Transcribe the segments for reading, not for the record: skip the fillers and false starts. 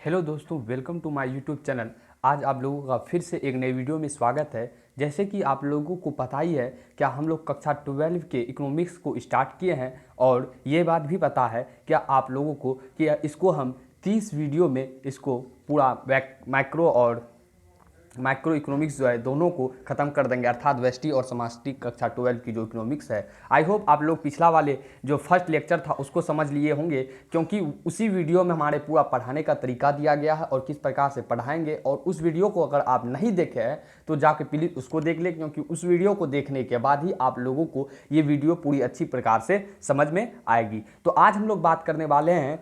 Hello दोस्तों, welcome to my YouTube channel. आज आप लोगों का फिर से एक नई वीडियो में स्वागत है। जैसे कि आप लोगों को पता ही है, क्या हम लोग कक्षा 12 के इकोनॉमिक्स को स्टार्ट किए हैं और ये बात भी पता है क्या आप लोगों को कि इसको हम 30 वीडियो में इसको पूरा माइक्रो इकोनॉमिक्स जो है दोनों को ख़त्म कर देंगे, अर्थात व्यष्टि और समष्टि कक्षा 12 की जो इकोनॉमिक्स है। आई होप आप लोग पिछला वाले जो फर्स्ट लेक्चर था उसको समझ लिए होंगे, क्योंकि उसी वीडियो में हमारे पूरा पढ़ाने का तरीका दिया गया है और किस प्रकार से पढ़ाएंगे। और उस वीडियो को अगर आप नहीं देखे हैं तो जाके प्लीज़ उसको देख लें, क्योंकि उस वीडियो को देखने के बाद ही आप लोगों को ये वीडियो पूरी अच्छी प्रकार से समझ में आएगी। तो आज हम लोग बात करने वाले हैं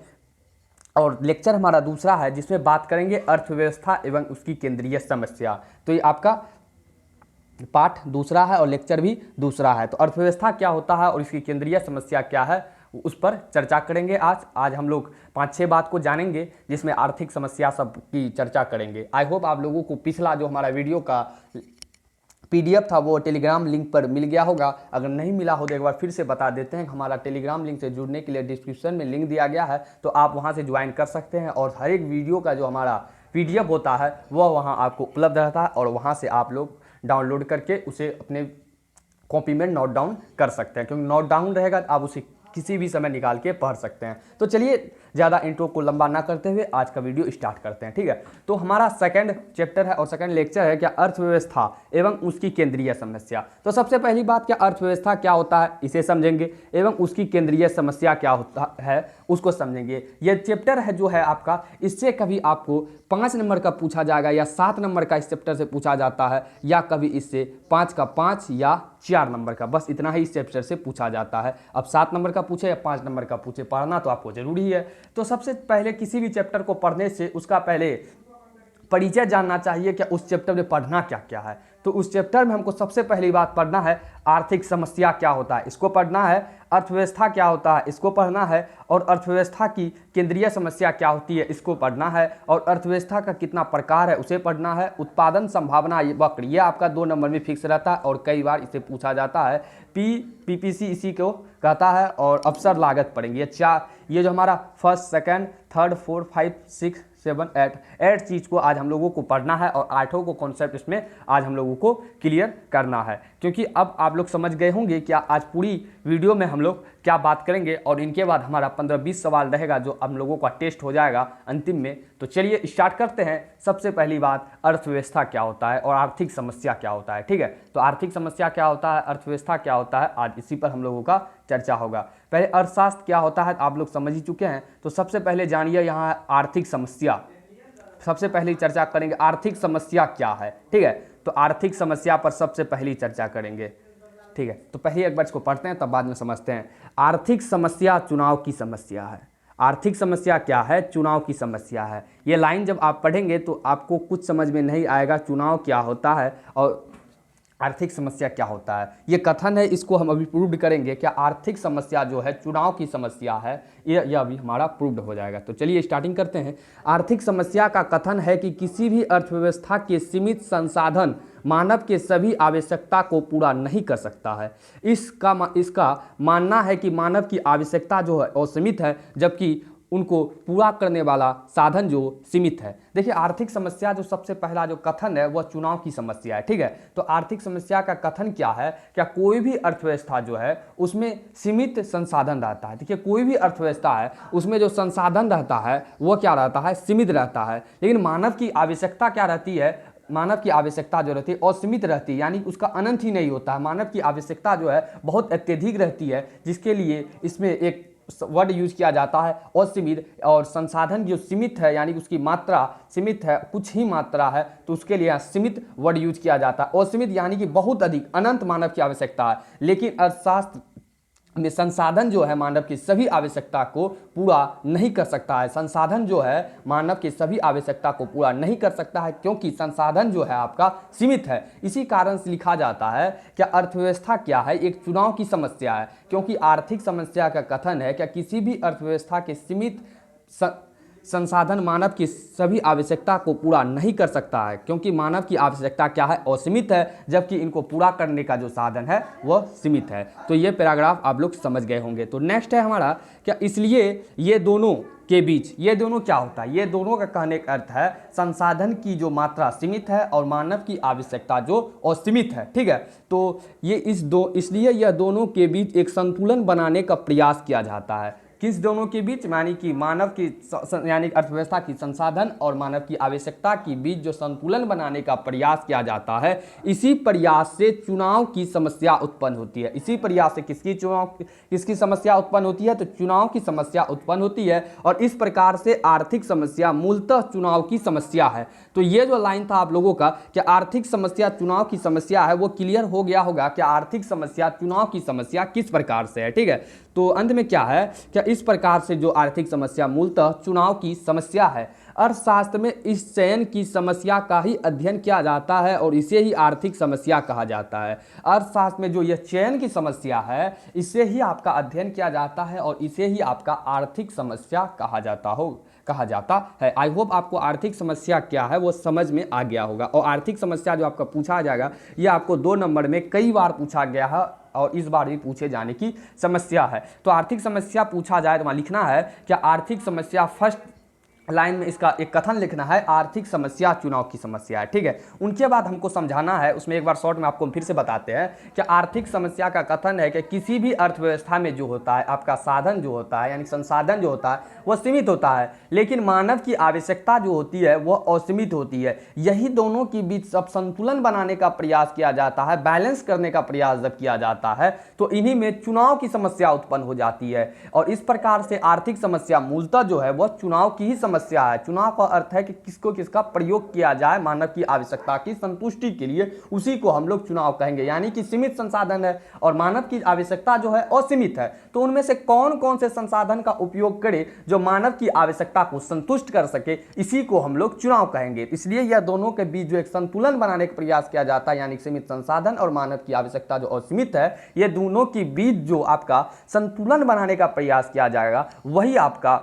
और लेक्चर हमारा दूसरा है, जिसमें बात करेंगे अर्थव्यवस्था एवं उसकी केंद्रीय समस्या। तो ये आपका पाठ दूसरा है और लेक्चर भी दूसरा है। तो अर्थव्यवस्था क्या होता है और इसकी केंद्रीय समस्या क्या है, उस पर चर्चा करेंगे। आज हम लोग 5-6 बात को जानेंगे, जिसमें आर्थिक समस्या सब की चर्चा करेंगे। आई होप आप लोगों को पिछला जो हमारा वीडियो का PDF था वो टेलीग्राम लिंक पर मिल गया होगा। अगर नहीं मिला हो तो एक बार फिर से बता देते हैं। हमारा टेलीग्राम लिंक से जुड़ने के लिए डिस्क्रिप्शन में लिंक दिया गया है, तो आप वहां से ज्वाइन कर सकते हैं। और हर एक वीडियो का जो हमारा PDF होता है वह वहां आपको उपलब्ध रहता है और वहां से आप लोग डाउनलोड करके उसे अपने कॉपी में नोट डाउन कर सकते हैं, क्योंकि नोट डाउन रहेगा तो आप उसे किसी भी समय निकाल के पढ़ सकते हैं। तो चलिए ज़्यादा इंट्रो को लंबा ना करते हुए आज का वीडियो स्टार्ट करते हैं, ठीक है। तो हमारा सेकंड चैप्टर है और सेकंड लेक्चर है क्या अर्थव्यवस्था एवं उसकी केंद्रीय समस्या। तो सबसे पहली बात, क्या अर्थव्यवस्था क्या होता है इसे समझेंगे, एवं उसकी केंद्रीय समस्या क्या होता है उसको समझेंगे। यह चैप्टर है जो है आपका, इससे कभी आपको 5 नंबर का पूछा जाएगा या 7 नंबर का इस चैप्टर से पूछा जाता है, या कभी इससे 5 का 5 या 4 नंबर का, बस इतना ही इस चैप्टर से पूछा जाता है। अब 7 नंबर का पूछे या 5 नंबर का पूछे, पढ़ना तो आपको जरूरी है। तो सबसे पहले किसी भी चैप्टर को पढ़ने से उसका पहले परिचय जानना चाहिए, कि उस चैप्टर में पढ़ना क्या क्या है। तो उस चैप्टर में हमको सबसे पहली बात पढ़ना है आर्थिक समस्या क्या होता है, इसको पढ़ना है। अर्थव्यवस्था क्या होता है, इसको पढ़ना है। और अर्थव्यवस्था की केंद्रीय समस्या क्या होती है, इसको पढ़ना है। और अर्थव्यवस्था का कितना प्रकार है उसे पढ़ना है। उत्पादन संभावना वक्र, ये आपका 2 नंबर में फिक्स रहता है और कई बार इसे पूछा जाता है। PPC इसी को कहता है। और अवसर लागत पढ़ेंगे। ये जो हमारा फर्स्ट, सेकंड, थर्ड, 4, 5, 6, 7, 8 चीज़ को आज हम लोगों को पढ़ना है और 8 को कॉन्सेप्ट इसमें आज हम लोगों को क्लियर करना है। क्योंकि अब आप लोग समझ गए होंगे कि आज पूरी वीडियो में हम लोग क्या बात करेंगे, और इनके बाद हमारा 15-20 सवाल रहेगा जो हम लोगों का टेस्ट हो जाएगा अंतिम में। तो चलिए स्टार्ट करते हैं। सबसे पहली बात, अर्थव्यवस्था क्या होता है और आर्थिक समस्या क्या होता है, ठीक है। तो आर्थिक समस्या क्या होता है, अर्थव्यवस्था क्या होता है, आज इसी पर हम लोगों का चर्चा होगा। पहले अर्थशास्त्र क्या होता है आप लोग समझ ही चुके हैं। तो सबसे पहले जानिए यहाँ आर्थिक समस्या, सबसे पहली चर्चा करेंगे आर्थिक समस्या क्या है, ठीक है। तो आर्थिक समस्या पर सबसे पहली चर्चा करेंगे, ठीक है। तो पहले एक बार इसको पढ़ते हैं तब बाद में समझते हैं। आर्थिक समस्या चुनाव की समस्या है। आर्थिक समस्या क्या है, चुनाव की समस्या है। ये लाइन जब आप पढ़ेंगे तो आपको कुछ समझ में नहीं आएगा, चुनाव क्या होता है और आर्थिक समस्या क्या होता है। ये कथन है, इसको हम अभी प्रूव्ड करेंगे। क्या आर्थिक समस्या जो है चुनाव की समस्या है, यह अभी हमारा प्रूव्ड हो जाएगा। तो चलिए स्टार्टिंग करते हैं। आर्थिक समस्या का कथन है कि किसी भी अर्थव्यवस्था के सीमित संसाधन मानव के सभी आवश्यकता को पूरा नहीं कर सकता है। इसका मानना है कि मानव की आवश्यकता जो है असीमित है, जबकि उनको पूरा करने वाला साधन जो सीमित है। देखिए आर्थिक समस्या जो सबसे पहला जो कथन है वह चुनाव की समस्या है, ठीक है। तो आर्थिक समस्या का कथन क्या है, क्या कोई भी अर्थव्यवस्था जो है उसमें सीमित संसाधन रहता है। देखिए कोई भी अर्थव्यवस्था है उसमें जो संसाधन रहता है वह क्या रहता है, सीमित रहता है। लेकिन मानव की आवश्यकता क्या रहती है, मानव की आवश्यकता जो रहती है असीमित रहती है, यानी उसका अनंत ही नहीं होता है। मानव की आवश्यकता जो है बहुत अत्यधिक रहती है, जिसके लिए इसमें एक वर्ड यूज किया जाता है असीमित। और संसाधन जो सीमित है यानी उसकी मात्रा सीमित है, कुछ ही मात्रा है, तो उसके लिए सीमित वर्ड यूज किया जाता है। असीमित यानी कि बहुत अधिक, अनंत मानव की आवश्यकता है। लेकिन अर्थशास्त्र में संसाधन जो है मानव की सभी आवश्यकता को पूरा नहीं कर सकता है। संसाधन जो है मानव की सभी आवश्यकता को पूरा नहीं कर सकता है, क्योंकि संसाधन जो है आपका सीमित है। इसी कारण से लिखा जाता है कि अर्थव्यवस्था क्या है, एक चुनाव की समस्या है। क्योंकि आर्थिक समस्या का कथन है कि किसी भी अर्थव्यवस्था के सीमित संसाधन मानव की सभी आवश्यकता को पूरा नहीं कर सकता है, क्योंकि मानव की आवश्यकता क्या है, असीमित है, जबकि इनको पूरा करने का जो साधन है वह सीमित है। तो ये पैराग्राफ आप लोग समझ गए होंगे। तो नेक्स्ट है हमारा क्या, इसलिए ये दोनों के बीच, ये दोनों क्या होता है, ये दोनों का कहने का अर्थ है संसाधन की जो मात्रा सीमित है और मानव की आवश्यकता जो असीमित है। ठीक है, तो ये इसलिए यह दोनों के बीच एक संतुलन बनाने का प्रयास किया जाता है। किस दोनों के बीच, यानी कि मानव की यानी अर्थव्यवस्था की संसाधन और मानव की आवश्यकता के बीच जो संतुलन बनाने का प्रयास किया जाता है, इसी प्रयास से चुनाव की समस्या उत्पन्न होती है। इसी प्रयास से किसकी समस्या उत्पन्न होती है, तो चुनाव की समस्या उत्पन्न होती है। और इस प्रकार से आर्थिक समस्या मूलतः चुनाव की समस्या है। तो ये जो लाइन था आप लोगों का कि आर्थिक समस्या चुनाव की समस्या है, वो क्लियर हो गया होगा कि आर्थिक समस्या चुनाव की समस्या किस प्रकार से है। ठीक है, तो अंत में क्या है कि इस प्रकार से जो आर्थिक समस्या मूलतः चुनाव की समस्या है। अर्थशास्त्र में इस चयन की समस्या का ही अध्ययन किया जाता है और इसे ही आर्थिक समस्या कहा जाता है। अर्थशास्त्र में जो यह चयन की समस्या है, इसे ही आपका अध्ययन किया जाता है और इसे ही आपका आर्थिक समस्या कहा जाता है। आई होप आपको आर्थिक समस्या क्या है वो समझ में आ गया होगा। और आर्थिक समस्या जो आपका पूछा जाएगा, ये आपको 2 नंबर में कई बार पूछा गया है और इस बार भी पूछे जाने की समस्या है। तो आर्थिक समस्या पूछा जाए तो वहाँ लिखना है कि आर्थिक समस्या फर्स्ट लाइन में इसका एक कथन लिखना है, आर्थिक समस्या चुनाव की समस्या है। ठीक है, उनके बाद हमको समझाना है, उसमें एक बार शॉर्ट में आपको फिर से बताते हैं कि आर्थिक समस्या का कथन है कि किसी भी अर्थव्यवस्था में जो होता है आपका साधन जो होता है यानी संसाधन जो होता है वह सीमित होता है, लेकिन मानव की आवश्यकता जो होती है वह असीमित होती है। यही दोनों के बीच सब संतुलन बनाने का प्रयास किया जाता है, बैलेंस करने का प्रयास जब किया जाता है तो इन्हीं में चुनाव की समस्या उत्पन्न हो जाती है। और इस प्रकार से आर्थिक समस्या मूलतः जो है वह चुनाव की ही समस्या है। चुनाव का अर्थ है कि किसको किसका प्रयोग किया जाए मानव की आवश्यकता की संतुष्टि के लिए, उसी को हम लोग चुनाव कहेंगे। यानी कि सीमित संसाधन है और मानव की आवश्यकता जो है असीमित है, तो उनमें से कौन कौन से संसाधन का उपयोग करें जो मानव की आवश्यकता को संतुष्ट कर सके, इसी को हम लोग चुनाव कहेंगे। इसलिए यह दोनों के बीच जो एक संतुलन बनाने का प्रयास किया जाता है, यानी सीमित संसाधन और मानव की आवश्यकता जो असीमित है, ये दोनों के बीच जो आपका संतुलन बनाने का प्रयास किया जाएगा वही आपका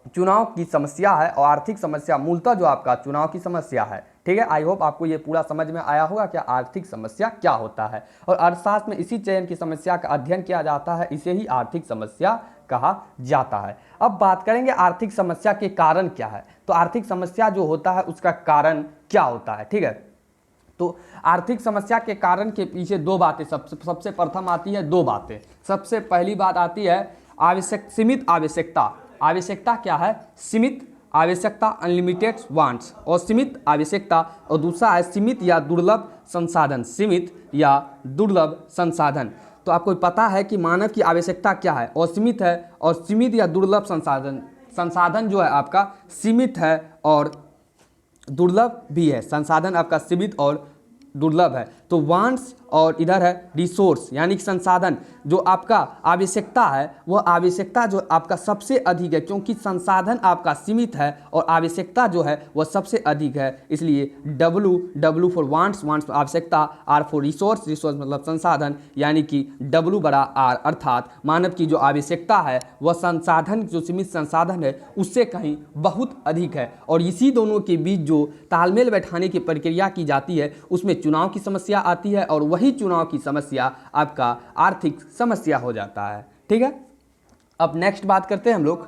चुनाव की समस्या है। और आर्थिक समस्या मूलतः जो आपका चुनाव की समस्या है। ठीक है, आई होप आपको ये पूरा समझ में आया होगा कि आर्थिक समस्या क्या होता है। और अर्थशास्त्र में इसी चयन की समस्या का अध्ययन किया जाता है, इसे ही आर्थिक समस्या कहा जाता है। अब बात करेंगे आर्थिक समस्या के कारण क्या है। तो आर्थिक समस्या जो होता है उसका कारण क्या होता है। ठीक है, तो आर्थिक समस्या के कारण के पीछे 2 बातें सबसे प्रथम आती है। 2 बातें, सबसे पहली बात आती है सीमित आवश्यकता। आवश्यकता क्या है, सीमित आवश्यकता, अनलिमिटेड वांट्स, और सीमित आवश्यकता। और दूसरा है सीमित या दुर्लभ संसाधन, सीमित या दुर्लभ संसाधन। तो आपको पता है कि मानव की आवश्यकता क्या है, असीमित है, और सीमित या दुर्लभ संसाधन जो है आपका सीमित है और दुर्लभ भी है। संसाधन आपका सीमित और दुर्लभ है। तो वांट्स और इधर है रिसोर्स, यानी कि संसाधन। जो आपका आवश्यकता है वह आवश्यकता जो आपका सबसे अधिक है, क्योंकि संसाधन आपका सीमित है और आवश्यकता जो है वह सबसे अधिक है। इसलिए W फॉर वांट्स, वांट्स आवश्यकता, R फॉर रिसोर्स, रिसोर्स मतलब संसाधन, यानी कि W बड़ा R, अर्थात मानव की जो आवश्यकता है वह संसाधन जो सीमित संसाधन है उससे कहीं बहुत अधिक है। और इसी दोनों के बीच जो तालमेल बैठाने की प्रक्रिया की जाती है उसमें चुनाव की समस्या आती है और वही चुनाव की समस्या आपका आर्थिक समस्या हो जाता है। ठीक है, अब नेक्स्ट बात करते हैं हम लोग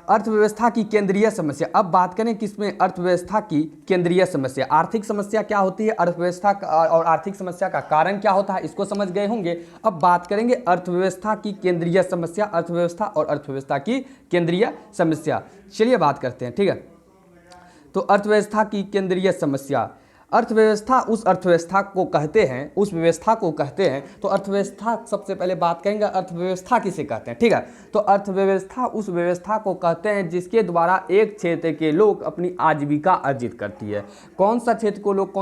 अर्थव्यवस्था की केंद्रीय समस्या। अब बात करें किसमें, अर्थव्यवस्था की केंद्रीय समस्या। आर्थिक समस्या क्या होती है, अर्थव्यवस्था और आर्थिक समस्या का कारण क्या होता है, इसको समझ गए होंगे। अब बात करेंगे अर्थव्यवस्था की केंद्रीय समस्या, अर्थव्यवस्था और अर्थव्यवस्था की केंद्रीय समस्या। चलिए बात करते हैं। ठीक है, तो अर्थव्यवस्था की केंद्रीय समस्या, अर्थव्यवस्था उस अर्थव्यवस्था को कहते हैं, उस व्यवस्था को कहते हैं। तो अर्थव्यवस्था सबसे पहले बात करेंगे अर्थव्यवस्था किसे कहते हैं। ठीक है, तो अर्थव्यवस्था उस व्यवस्था को कहते हैं जिसके द्वारा एक क्षेत्र के लोग अपनी आजीविका अर्जित करती है। कौन सा क्षेत्र को लोग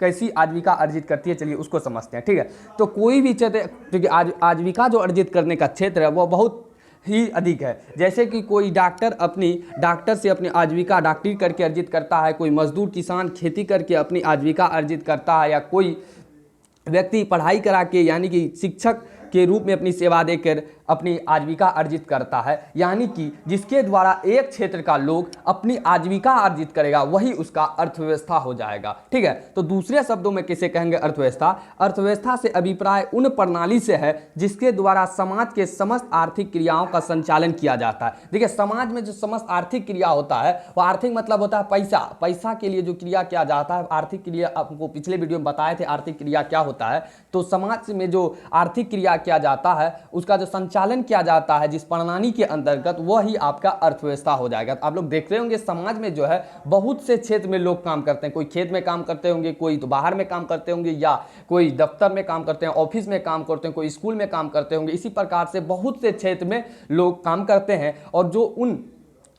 कैसी आजीविका अर्जित करती है, चलिए उसको समझते हैं। ठीक है, तो कोई भी क्षेत्र, क्योंकि आजीविका जो अर्जित करने का क्षेत्र है वह बहुत ही अधिक है। जैसे कि कोई डॉक्टर से अपनी आजीविका डॉक्टरी करके अर्जित करता है, कोई मजदूर किसान खेती करके अपनी आजीविका अर्जित करता है, या कोई व्यक्ति पढ़ाई करा के यानी कि शिक्षक के रूप में अपनी सेवा देकर अपनी आजीविका अर्जित करता है, यानी कि जिसके द्वारा एक क्षेत्र का लोग अपनी आजीविका अर्जित करेगा वही उसका अर्थव्यवस्था हो जाएगा। ठीक है, तो दूसरे शब्दों में किसे कहेंगे अर्थव्यवस्था? अर्थव्यवस्था से अभिप्राय उन प्रणाली से है जिसके द्वारा समाज के समस्त आर्थिक क्रियाओं का संचालन किया जाता है। देखिए, समाज में जो समस्त आर्थिक क्रिया होता है वो आर्थिक मतलब होता है पैसा। पैसा के लिए जो क्रिया किया जाता है, आर्थिक क्रिया आपको पिछले वीडियो में बताए थे आर्थिक क्रिया क्या होता है। तो समाज में जो आर्थिक क्रिया किया जाता है उसका जो संचालन किया जाता है जिस प्रणाली के अंतर्गत, वही आपका अर्थव्यवस्था हो जाएगा। आप लोग देख रहे होंगे समाज में जो है बहुत से क्षेत्र में लोग काम करते हैं। कोई खेत में काम करते होंगे, कोई तो बाहर में काम करते होंगे, या कोई दफ्तर में काम करते हैं, ऑफिस में काम करते हैं, कोई स्कूल में काम करते होंगे। इसी प्रकार से बहुत से क्षेत्र में लोग काम करते हैं और जो उन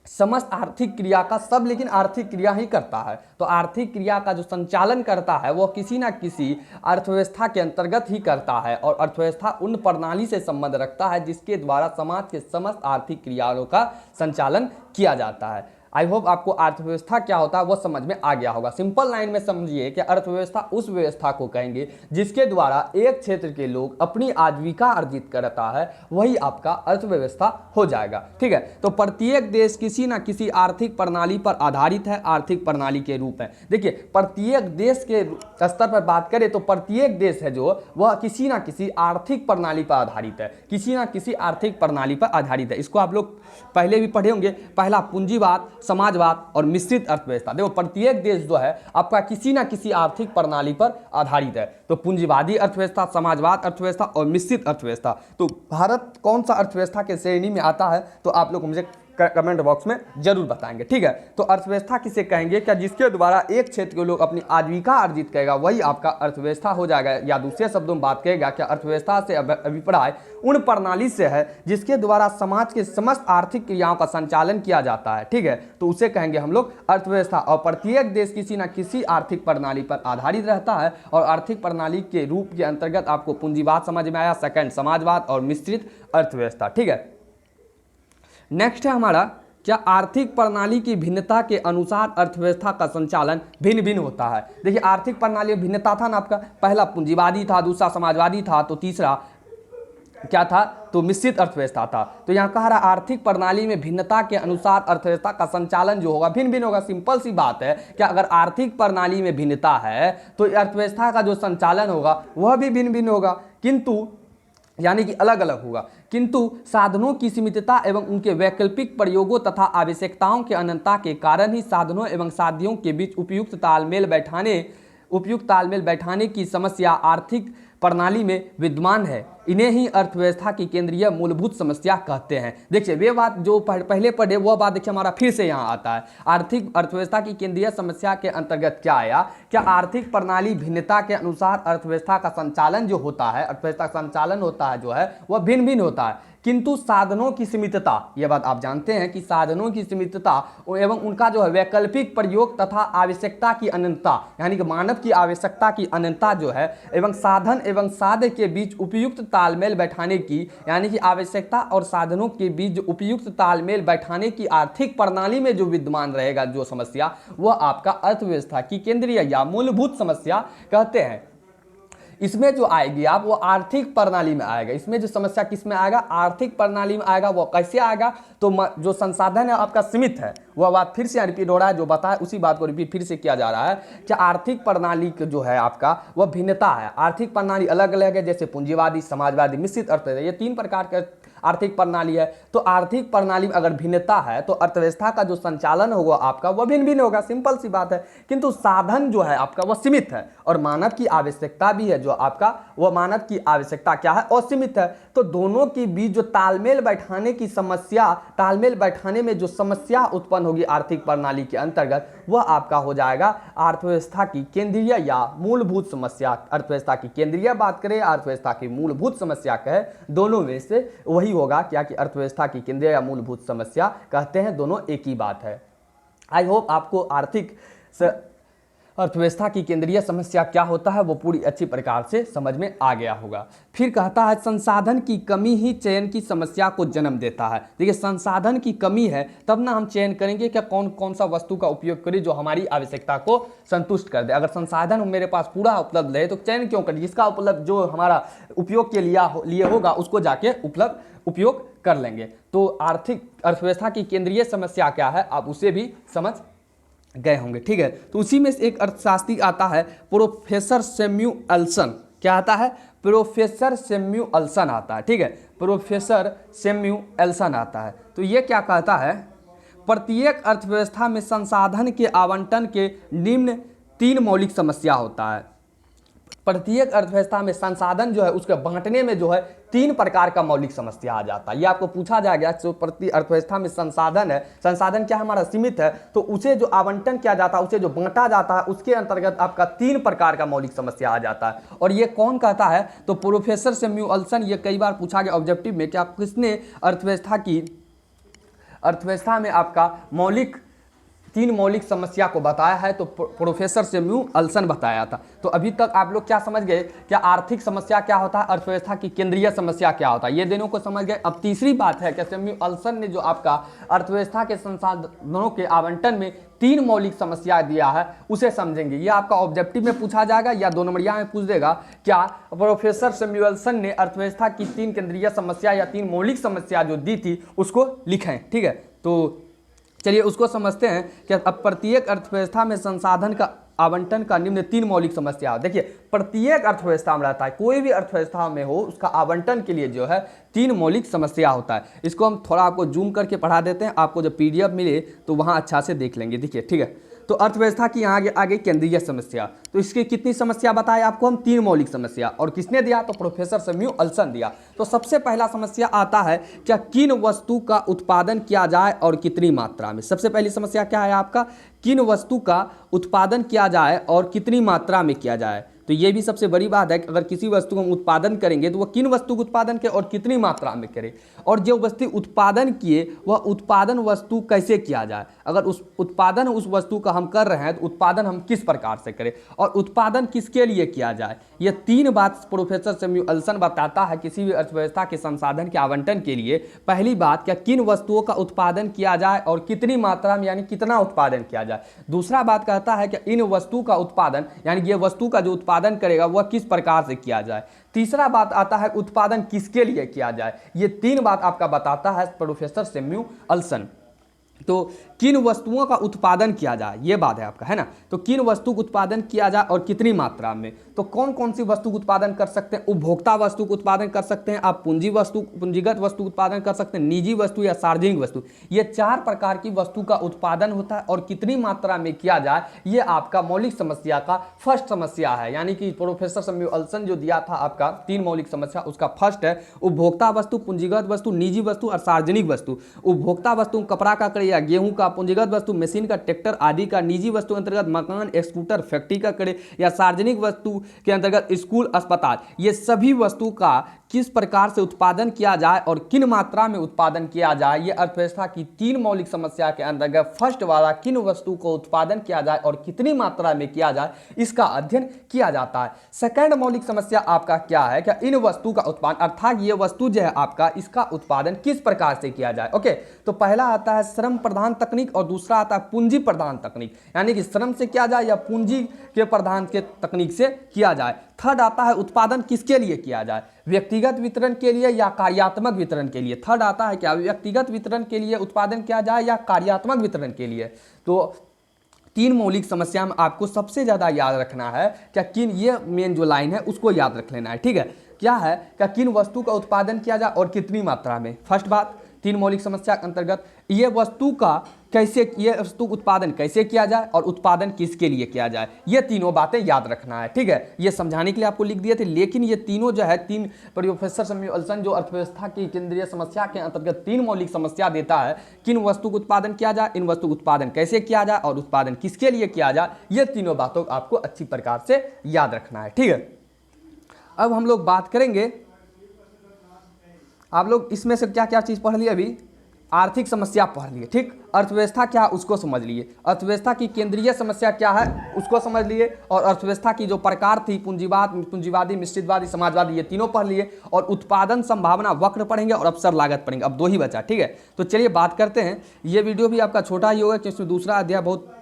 समस्त आर्थिक क्रिया का सब लेकिन आर्थिक क्रिया ही करता है। तो आर्थिक क्रिया का जो संचालन करता है वो किसी ना किसी अर्थव्यवस्था के अंतर्गत ही करता है, और अर्थव्यवस्था उन प्रणाली से संबंध रखता है जिसके द्वारा समाज के समस्त आर्थिक क्रियाओं का संचालन किया जाता है। आई होप आपको अर्थव्यवस्था क्या होता है वो समझ में आ गया होगा। सिंपल लाइन में समझिए कि अर्थव्यवस्था उस व्यवस्था को कहेंगे जिसके द्वारा एक क्षेत्र के लोग अपनी आजीविका अर्जित करता है, वही आपका अर्थव्यवस्था हो जाएगा। ठीक है, तो प्रत्येक देश किसी ना किसी आर्थिक प्रणाली पर आधारित है, आर्थिक प्रणाली के रूप में। देखिए, प्रत्येक देश के स्तर पर बात करें तो प्रत्येक देश है जो वह किसी ना किसी आर्थिक प्रणाली पर आधारित है, किसी ना किसी आर्थिक प्रणाली पर आधारित है। इसको आप लोग पहले भी पढ़े होंगे। पहला पूंजीवाद, समाजवाद और मिश्रित अर्थव्यवस्था। देखो, प्रत्येक देश जो है आपका किसी ना किसी आर्थिक प्रणाली पर आधारित है। तो पूंजीवादी अर्थव्यवस्था, समाजवाद अर्थव्यवस्था और मिश्रित अर्थव्यवस्था। तो भारत कौन सा अर्थव्यवस्था के श्रेणी में आता है तो आप लोग मुझे कमेंट बॉक्स में जरूर बताएंगे। ठीक है, तो अर्थव्यवस्था किसे कहेंगे? क्या जिसके द्वारा एक क्षेत्र के लोग अपनी आजीविका अर्जित करेगा वही आपका अर्थव्यवस्था हो जाएगा, या दूसरे शब्दों में बात करेगा क्या अर्थव्यवस्था से अभिप्राय उन प्रणाली से है जिसके द्वारा समाज के समस्त आर्थिक क्रियाओं का संचालन किया जाता है। ठीक है, तो उसे कहेंगे हम लोग अर्थव्यवस्था। और प्रत्येक देश किसी न किसी आर्थिक प्रणाली पर आधारित रहता है, और आर्थिक प्रणाली के रूप के अंतर्गत आपको पूंजीवाद समझ में आया, सेकंड समाजवाद और मिश्रित अर्थव्यवस्था। ठीक है, नेक्स्ट है हमारा क्या आर्थिक प्रणाली की भिन्नता के अनुसार अर्थव्यवस्था का संचालन भिन्न भिन्न होता है। देखिए, आर्थिक प्रणाली में भिन्नता था ना आपका, पहला पूंजीवादी था, दूसरा समाजवादी था, तो तीसरा क्या था तो मिश्रित अर्थव्यवस्था था। तो यहाँ कह रहा आर्थिक प्रणाली में भिन्नता के अनुसार अर्थव्यवस्था का संचालन जो होगा भिन्न भिन्न होगा। सिंपल सी बात है कि अगर आर्थिक प्रणाली में भिन्नता है तो अर्थव्यवस्था का जो संचालन होगा वह भी भिन्न भिन्न होगा, किंतु यानी कि अलग अलग होगा, किंतु साधनों की सीमितता एवं उनके वैकल्पिक प्रयोगों तथा आवश्यकताओं के अनंतता के कारण ही साधनों एवं साध्यों के बीच उपयुक्त तालमेल बैठाने की समस्या आर्थिक प्रणाली में विद्यमान है। इन्हें ही अर्थव्यवस्था की केंद्रीय मूलभूत समस्या कहते हैं। देखिए, वे बात जो पहले पढ़े वह बात देखिए हमारा फिर से यहाँ आता है। आर्थिक अर्थव्यवस्था की केंद्रीय समस्या के अंतर्गत क्या आया? क्या आर्थिक प्रणाली भिन्नता के अनुसार अर्थव्यवस्था का संचालन जो होता है, अर्थव्यवस्था का संचालन होता है जो है वह भिन्न भिन्न होता है, किंतु साधनों की सीमितता, यह बात आप जानते हैं कि साधनों की सीमितता एवं उनका जो है वैकल्पिक प्रयोग तथा आवश्यकता की अनंतता, यानी कि मानव की आवश्यकता की अनंतता जो है, एवं साधन एवं साध्य के बीच उपयुक्त तालमेल बैठाने की, यानी कि आवश्यकता और साधनों के बीच उपयुक्त तालमेल बैठाने की आर्थिक प्रणाली में जो विद्यमान रहेगा जो समस्या, वह आपका अर्थव्यवस्था की केंद्रीय या मूलभूत समस्या कहते हैं। इसमें जो आएगी आप वो आर्थिक प्रणाली में आएगा। इसमें जो समस्या किस में आएगा? आर्थिक प्रणाली में आएगा। वो कैसे आएगा? तो जो संसाधन है आपका सीमित है, वह बात फिर से रिपीट हो रहा है, जो बताया उसी बात को रिपीट फिर से किया जा रहा है कि आर्थिक प्रणाली जो है आपका वह भिन्नता है। आर्थिक प्रणाली अलग अलग है, जैसे पूंजीवादी, समाजवादी, मिश्रित अर्थव्यवस्था, ये तीन प्रकार के आर्थिक प्रणाली है। तो आर्थिक प्रणाली में अगर भिन्नता है तो अर्थव्यवस्था का जो संचालन होगा आपका वह भिन्न भिन्न होगा, सिंपल सी बात है। किंतु साधन जो है आपका वह सीमित है, और मानव की आवश्यकता भी है जो आपका, वह मानव की आवश्यकता क्या है? असीमित है। तो दोनों के बीच जो तालमेल बैठाने की समस्या, तालमेल बैठाने में जो समस्या उत्पन्न होगी आर्थिक प्रणाली के अंतर्गत, वह आपका हो जाएगा अर्थव्यवस्था की केंद्रीय या मूलभूत समस्या। अर्थव्यवस्था की केंद्रीय बात करें, अर्थव्यवस्था की मूलभूत समस्या कहे, दोनों में से वही होगा क्या कि अर्थव्यवस्था की केंद्रीय या मूलभूत समस्या कहते हैं, दोनों एक ही बात है। आई होप आपको आर्थिक अर्थव्यवस्था की केंद्रीय समस्या क्या होता है वो पूरी अच्छी प्रकार से समझ में आ गया होगा। फिर कहता है संसाधन की कमी ही चयन की समस्या को जन्म देता है। देखिए संसाधन की कमी है तब ना हम चयन करेंगे कि कौन कौन सा वस्तु का उपयोग करें जो हमारी आवश्यकता को संतुष्ट कर दे। अगर संसाधन मेरे पास पूरा उपलब्ध है तो चयन क्यों करें, जिसका उपलब्ध जो हमारा उपयोग के लिए होगा उसको जाके उपयोग कर लेंगे। तो आर्थिक अर्थव्यवस्था की केंद्रीय समस्या क्या है आप उसे भी समझ गए होंगे, ठीक है। तो उसी में से एक अर्थशास्त्री आता है प्रोफेसर सैमुअल्सन। क्या आता है? प्रोफेसर सैमुअल्सन आता है, ठीक है। प्रोफेसर सैमुअल्सन आता है। तो ये क्या कहता है, प्रत्येक अर्थव्यवस्था में संसाधन के आवंटन के निम्न 3 मौलिक समस्या होता है। प्रत्येक अर्थव्यवस्था में संसाधन जो है उसके बांटने में जो है 3 प्रकार का मौलिक समस्या आ जाता है। ये आपको पूछा जाएगा। जो प्रति अर्थव्यवस्था में संसाधन है, संसाधन क्या हमारा सीमित है, तो उसे जो आवंटन किया जाता है, उसे जो बांटा जाता है, उसके अंतर्गत आपका 3 प्रकार का मौलिक समस्या आ जाता है। और ये कौन कहता है? तो प्रोफेसर सैमुअल्सन। ये कई बार पूछा गया ऑब्जेक्टिव में कि आप किसने अर्थव्यवस्था में आपका 3 मौलिक समस्या को बताया है, तो प्रोफेसर सैमुअल्सन बताया था। तो अभी तक आप लोग क्या समझ गए? क्या आर्थिक समस्या क्या होता है, अर्थव्यवस्था की केंद्रीय समस्या क्या होता है, ये दोनों को समझ गए। अब तीसरी बात है कि सैमुअल्सन ने जो आपका अर्थव्यवस्था के संसाधनों के आवंटन में 3 मौलिक समस्या दिया है उसे समझेंगे। ये आपका ऑब्जेक्टिव में पूछा जाएगा या 2 नंबरिया में पूछ देगा। क्या प्रोफेसर सैमुअल्सन ने अर्थव्यवस्था की 3 केंद्रीय समस्या या 3 मौलिक समस्या जो दी थी उसको लिखें, ठीक है। तो चलिए उसको समझते हैं कि अब प्रत्येक अर्थव्यवस्था में संसाधन का आवंटन का निम्न 3 मौलिक समस्या। देखिए प्रत्येक अर्थव्यवस्था में रहता है, कोई भी अर्थव्यवस्था में हो उसका आवंटन के लिए जो है 3 मौलिक समस्या होता है। इसको हम थोड़ा आपको जूम करके पढ़ा देते हैं, आपको जब PDF मिले तो वहाँ अच्छा से देख लेंगे। देखिए ठीक है। तो अर्थव्यवस्था की यहाँ आगे केंद्रीय समस्या, तो इसकी कितनी समस्या बताए आपको हम? 3 मौलिक समस्या। और किसने दिया? तो प्रोफेसर सैमुअल्सन दिया। तो सबसे पहला समस्या आता है क्या किन वस्तु का उत्पादन किया जाए और कितनी मात्रा में। सबसे पहली समस्या क्या है आपका? किन वस्तु का उत्पादन किया जाए और कितनी मात्रा में किया जाए। तो ये भी सबसे बड़ी बात है कि अगर किसी वस्तु को हम उत्पादन करेंगे तो वह किन वस्तु का उत्पादन करें और कितनी मात्रा में करें, और जो वस्तु उत्पादन किए वह उत्पादन वस्तु कैसे किया जाए। अगर उस उत्पादन उस वस्तु का हम कर रहे हैं तो उत्पादन हम किस प्रकार से करें और उत्पादन किसके लिए किया जाए। ये 3 बात प्रोफेसर सैमुअल्सन बताता है किसी भी अर्थव्यवस्था के संसाधन के आवंटन के लिए। पहली बात, क्या किन वस्तुओं का उत्पादन किया जाए और कितनी मात्रा में, यानी कितना उत्पादन किया जाए। दूसरा बात कहता है कि इन वस्तु का उत्पादन, यानी ये वस्तु का जो उत्पादन करेगा वह किस प्रकार से किया जाए। तीसरा बात आता है उत्पादन किसके लिए किया जाए। ये 3 बात आपका बताता है प्रोफेसर सैमुअल्सन। तो किन वस्तुओं का उत्पादन किया जाए, ये बात है आपका, है ना। तो किन वस्तु का उत्पादन किया जाए और कितनी मात्रा में। तो कौन कौन सी वस्तु का उत्पादन कर सकते हैं? उपभोक्ता वस्तु का उत्पादन कर सकते हैं आप, पूंजीगत वस्तु का उत्पादन कर सकते हैं, निजी वस्तु या सार्वजनिक वस्तु। ये 4 प्रकार की वस्तु का उत्पादन होता है और कितनी मात्रा में किया जाए ये आपका मौलिक समस्या का फर्स्ट समस्या है। यानी कि प्रोफेसर सैमुअल्सन जो दिया था आपका 3 मौलिक समस्या, उसका फर्स्ट है उपभोक्ता वस्तु, पूंजीगत वस्तु, निजी वस्तु और सार्वजनिक वस्तु। उपभोक्ता वस्तु कपड़ा का करे या गेहूं का, पूंजीगत वस्तु मशीन का, ट्रैक्टर आदि का, निजी वस्तु अंतर्गत मकान, स्कूटर, फैक्ट्री का करे, या सार्वजनिक वस्तु के अंतर्गत स्कूल, अस्पताल। ये सभी वस्तु का किस प्रकार से उत्पादन किया जाए और किन मात्रा में उत्पादन किया जाए, ये अर्थव्यवस्था की 3 मौलिक समस्या के अंतर्गत फर्स्ट वाला किन वस्तु को उत्पादन किया जाए और कितनी मात्रा में किया जाए इसका अध्ययन किया जाता है। सेकंड मौलिक समस्या आपका क्या है? क्या इन वस्तु का उत्पादन, अर्थात ये वस्तु जो है आपका, इसका उत्पादन किस प्रकार से किया जाए। ओके, तो पहला आता है श्रम प्रधान तकनीक और दूसरा आता है पूंजी प्रधान तकनीक, यानी कि श्रम से किया जाए या पूंजी के प्रधान के तकनीक से किया जाए। थर्ड आता है उत्पादन किसके लिए किया जाए, व्यक्तिगत वितरण के लिए या कार्यात्मक वितरण के लिए। थर्ड आता है क्या व्यक्तिगत वितरण के लिए उत्पादन किया जाए या कार्यात्मक वितरण के लिए। तो 3 मौलिक समस्या में आपको सबसे ज़्यादा याद रखना है क्या किन, ये मेन जो लाइन है उसको याद रख लेना है, ठीक है। क्या है क्या किन वस्तु का उत्पादन किया जाए और कितनी मात्रा में। फर्स्ट बात 3 मौलिक समस्या के अंतर्गत ये वस्तु का कैसे, ये वस्तु उत्पादन कैसे किया जाए और उत्पादन किसके लिए किया जाए, ये तीनों बातें याद रखना है, ठीक है। ये समझाने के लिए आपको लिख दिए थे, लेकिन ये तीनों जो है 3 प्रोफेसर सैमुअल्सन जो अर्थव्यवस्था की केंद्रीय समस्या के अंतर्गत 3 मौलिक समस्या देता है, किन वस्तु का उत्पादन किया जाए, इन वस्तु का उत्पादन कैसे किया जाए और उत्पादन किसके लिए किया जाए, ये तीनों बातों को आपको अच्छी प्रकार से याद रखना है, ठीक है। अब हम लोग बात करेंगे, आप लोग इसमें से क्या क्या चीज़ पढ़ लिए अभी, आर्थिक समस्या पढ़ लिए, ठीक। अर्थव्यवस्था क्या है उसको समझ लिए, अर्थव्यवस्था की केंद्रीय समस्या क्या है उसको समझ लिए, और अर्थव्यवस्था की जो प्रकार थी पूंजीवादी, मिश्रितवादी, समाजवादी, ये तीनों पढ़ लिए, और उत्पादन संभावना वक्र पढ़ेंगे और अवसर लागत पढ़ेंगे। अब 2 ही बचा, ठीक है। तो चलिए बात करते हैं। ये वीडियो भी आपका छोटा ही होगा क्योंकि दूसरा अध्याय बहुत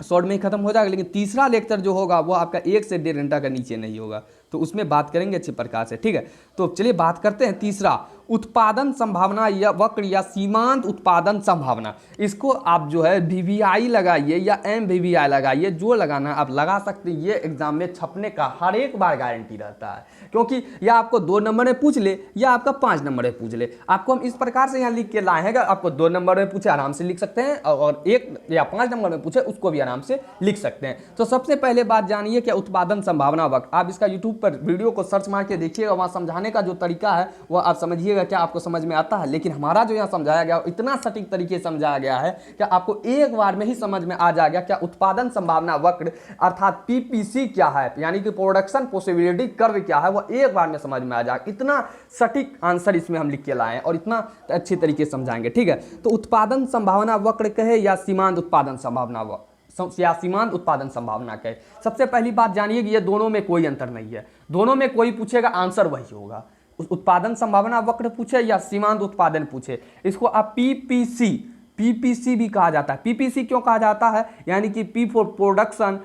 शॉर्ट में ही खत्म हो जाएगा, लेकिन तीसरा लेक्चर जो होगा वो आपका 1 से 1.5 घंटा का नीचे नहीं होगा, तो उसमें बात करेंगे अच्छे प्रकार से, ठीक है। तो चलिए बात करते हैं तीसरा, उत्पादन संभावना या वक्र या सीमांत उत्पादन संभावना। इसको आप जो है VVI लगाइए या MVVI लगाइए, जो लगाना आप लगा सकते हैं। ये एग्जाम में छपने का हर एक बार गारंटी रहता है, क्योंकि या आपको 2 नंबर में पूछ ले या आपका 5 नंबर में पूछ ले। आपको हम इस प्रकार से यहाँ लिख के लाए हैं, आपको 2 नंबर में पूछे आराम से लिख सकते हैं, और 1 या 5 नंबर में पूछे उसको भी आराम से लिख सकते हैं। तो सबसे पहले बात जानिए क्या उत्पादन संभावना वक्र। आप इसका यूट्यूब पर वीडियो को सर्च मार के देखिएगा, वहाँ समझाने का जो तरीका है वो आप समझिएगा क्या आपको समझ में आता है। लेकिन हमारा जो यहाँ समझाया गया इतना सटीक तरीके से समझाया गया है कि आपको एक बार में ही समझ में आ जाएगा क्या उत्पादन संभावना वक्र अर्थात PPC क्या है, यानी कि प्रोडक्शन पॉसिबिलिटी कर्व क्या है, वो एक बार में समझ में आ जाएगा। इतना सटीक आंसर इसमें हम लिख के लाए हैं और इतना अच्छे तरीके से समझाएंगे, ठीक है। तो उत्पादन संभावना वक्र कहे या सीमांत उत्पादन संभावना वक्र या सीमांत उत्पादन संभावना कहे, सबसे पहली बात जानिए कि ये दोनों में कोई अंतर नहीं है। दोनों में कोई पूछेगा आंसर वही होगा। उत्पादन संभावना वक्र पूछे या सीमांत उत्पादन पूछे, इसको आप PPC भी कहा जाता है। PPC क्यों कहा जाता है, यानी कि P for production,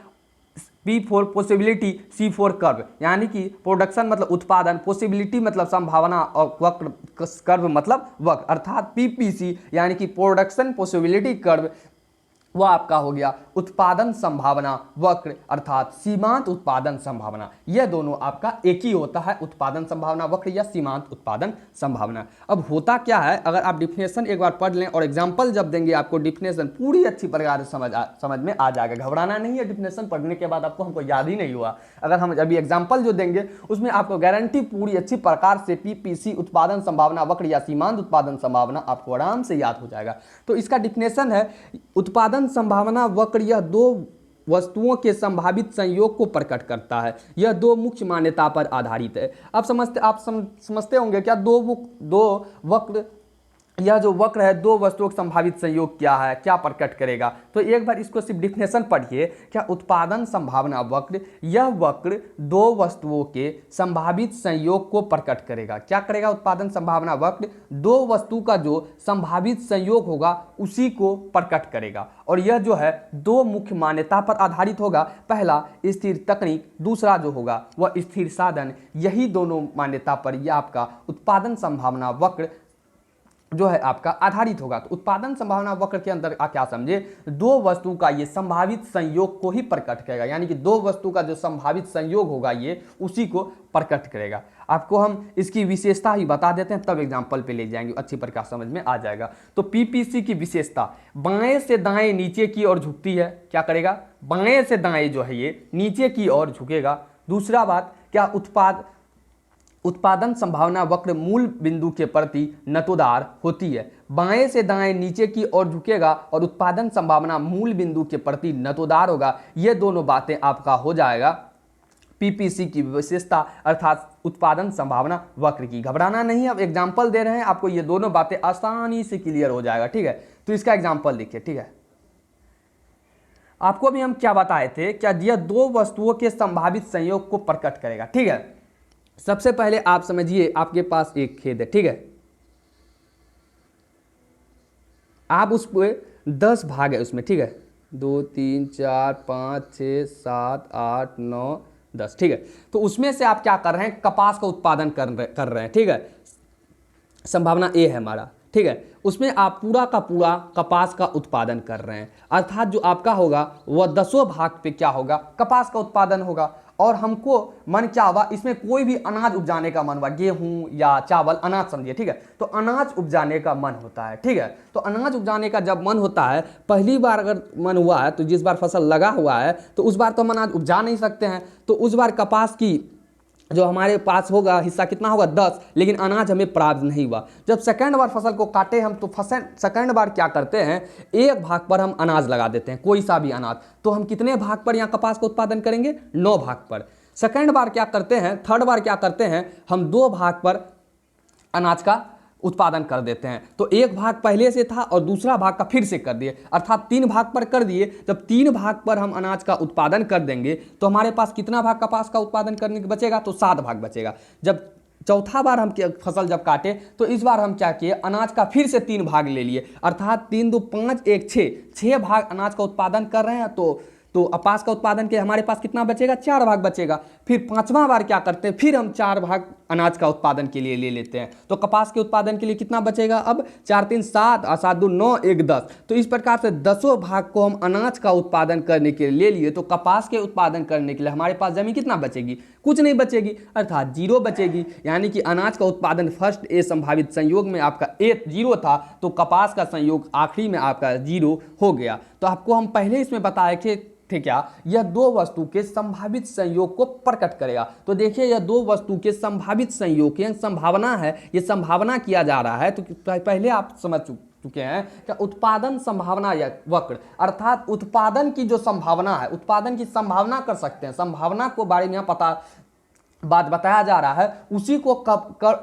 P for possibility, C for curve, यानी कि प्रोडक्शन मतलब उत्पादन, पॉसिबिलिटी मतलब संभावना, और वक्र कर्व मतलब वक्र, अर्थात PPC यानी कि प्रोडक्शन पॉसिबिलिटी कर्व, वो आपका हो गया उत्पादन संभावना वक्र अर्थात सीमांत उत्पादन संभावना। यह दोनों आपका एक ही होता है, उत्पादन संभावना वक्र या सीमांत उत्पादन संभावना। अब होता क्या है, अगर आप डिफिनेशन एक बार पढ़ लें और एग्जांपल जब देंगे आपको डिफिनेशन पूरी अच्छी प्रकार से समझ में आ जाएगा। घबराना नहीं है, डिफिनेशन पढ़ने के बाद आपको हमको याद ही नहीं हुआ, अगर हम अभी एग्जाम्पल जो देंगे उसमें आपको गारंटी पूरी अच्छी प्रकार से PPC उत्पादन संभावना वक्र या सीमांत उत्पादन संभावना आपको आराम से याद हो जाएगा। तो इसका डिफिनेशन है, उत्पादन संभावना वक्र यह 2 वस्तुओं के संभावित संयोग को प्रकट करता है। यह 2 मुख्य मान्यता पर आधारित है। आप समझते होंगे क्या दो वक्र, यह जो वक्र है 2 वस्तुओं का संभावित संयोग क्या है, क्या प्रकट करेगा। तो एक बार इसको सिर्फ डिफिनेशन पढ़िए, क्या उत्पादन संभावना वक्र, यह वक्र 2 वस्तुओं के संभावित संयोग को प्रकट करेगा। क्या करेगा उत्पादन संभावना वक्र, 2 वस्तु का जो संभावित संयोग होगा उसी को प्रकट करेगा। और यह जो है 2 मुख्य मान्यता पर आधारित होगा। पहला स्थिर तकनीक, दूसरा जो होगा वह स्थिर साधन। यही दोनों मान्यता पर यह आपका उत्पादन संभावना वक्र जो है आपका आधारित होगा। तो उत्पादन संभावना वक्र के अंदर आप क्या समझे, 2 वस्तु का ये संभावित संयोग को ही प्रकट करेगा, यानी कि 2 वस्तु का जो संभावित संयोग होगा ये उसी को प्रकट करेगा। आपको हम इसकी विशेषता ही बता देते हैं, तब एग्जाम्पल पे ले जाएंगे, अच्छी प्रकार समझ में आ जाएगा। तो PPC की विशेषता, बाएं से दाएं नीचे की ओर झुकती है। क्या करेगा, बाएं से दाएं जो है ये नीचे की ओर झुकेगा। दूसरा बात, क्या उत्पादन संभावना वक्र मूल बिंदु के प्रति नतोदार होती है। बाएं से दाएं नीचे की ओर झुकेगा और उत्पादन संभावना मूल बिंदु के प्रति नतोदार होगा। ये दोनों बातें आपका हो जाएगा PPC की विशेषता अर्थात उत्पादन संभावना वक्र की। घबराना नहीं, अब एग्जाम्पल दे रहे हैं आपको, ये दोनों बातें आसानी से क्लियर हो जाएगा, ठीक है। तो इसका एग्जाम्पल देखिए, ठीक है। आपको भी हम क्या बताए थे, क्या यह 2 वस्तुओं के संभावित संयोग को प्रकट करेगा, ठीक है। सबसे पहले आप समझिए, आपके पास एक खेत है, ठीक है। आप उसको 10 भाग है उसमें, ठीक है, 2 3 4 5 6 7 8 9 10, ठीक है। तो उसमें से आप क्या कर रहे हैं, कपास का उत्पादन कर रहे हैं, ठीक है। संभावना A है हमारा, ठीक है। उसमें आप पूरा का पूरा कपास का उत्पादन कर रहे हैं, अर्थात जो आपका होगा वह 10 भाग पे क्या होगा, कपास का उत्पादन होगा। और हमको मन क्या हुआ, इसमें कोई भी अनाज उपजाने का मन हुआ, गेहूं या चावल, अनाज समझिए, ठीक है। तो अनाज उपजाने का मन होता है, ठीक है। तो अनाज उपजाने का जब मन होता है, पहली बार अगर मन हुआ है तो जिस बार फसल लगा हुआ है तो उस बार तो हम अनाज उपजा नहीं सकते हैं। तो उस बार कपास की जो हमारे पास होगा हिस्सा कितना होगा 10, लेकिन अनाज हमें प्राप्त नहीं हुआ। जब सेकंड बार फसल को काटे हम, तो सेकंड बार क्या करते हैं, 1 भाग पर हम अनाज लगा देते हैं, कोई सा भी अनाज। तो हम कितने भाग पर यहाँ कपास का उत्पादन करेंगे, 9 भाग पर। सेकंड बार क्या करते हैं, थर्ड बार क्या करते हैं, हम 2 भाग पर अनाज का उत्पादन कर देते हैं। तो एक भाग पहले से था और दूसरा भाग का फिर से कर दिए, अर्थात 3 भाग पर कर दिए। जब 3 भाग पर हम अनाज का उत्पादन कर देंगे तो हमारे पास कितना भाग कपास का उत्पादन करने के बचेगा, तो 7 भाग बचेगा। जब चौथा बार हम फसल जब काटे तो इस बार हम क्या किए, अनाज का फिर से 3 भाग ले लिए, अर्थात 3 2 5 1 6 भाग अनाज का उत्पादन कर रहे हैं। तो कपास का उत्पादन के हमारे पास कितना बचेगा, 4 भाग बचेगा। फिर 5वां बार क्या करते हैं, फिर हम 4 भाग अनाज का उत्पादन के लिए ले लेते हैं। तो कपास के उत्पादन के लिए कितना बचेगा, अब 4 3 7 और 7 2 9 1 10। तो इस प्रकार से 10 भाग को हम अनाज का उत्पादन करने के लिए ले लिए। तो कपास के उत्पादन करने के लिए हमारे पास जमीन कितना बचेगी, कुछ नहीं बचेगी, अर्थात 0 बचेगी। यानी कि अनाज का उत्पादन फर्स्ट ए संभावित संयोग में आपका ए 0 था, तो कपास का संयोग आखिरी में आपका 0 हो गया। तो आपको हम पहले इसमें बताए थे क्या, यह 2 वस्तु के संभावित संयोग को प्रकट करेगा। तो देखिए यह 2 वस्तु के संभावित संयोग की संभावना है, यह संभावना किया जा रहा है। तो पहले आप समझ चुके हैं कि उत्पादन संभावना या वक्र, अर्थात उत्पादन की जो संभावना है, उत्पादन की संभावना कर सकते हैं, संभावना को बारे में यहाँ बात बताया जा रहा है, उसी को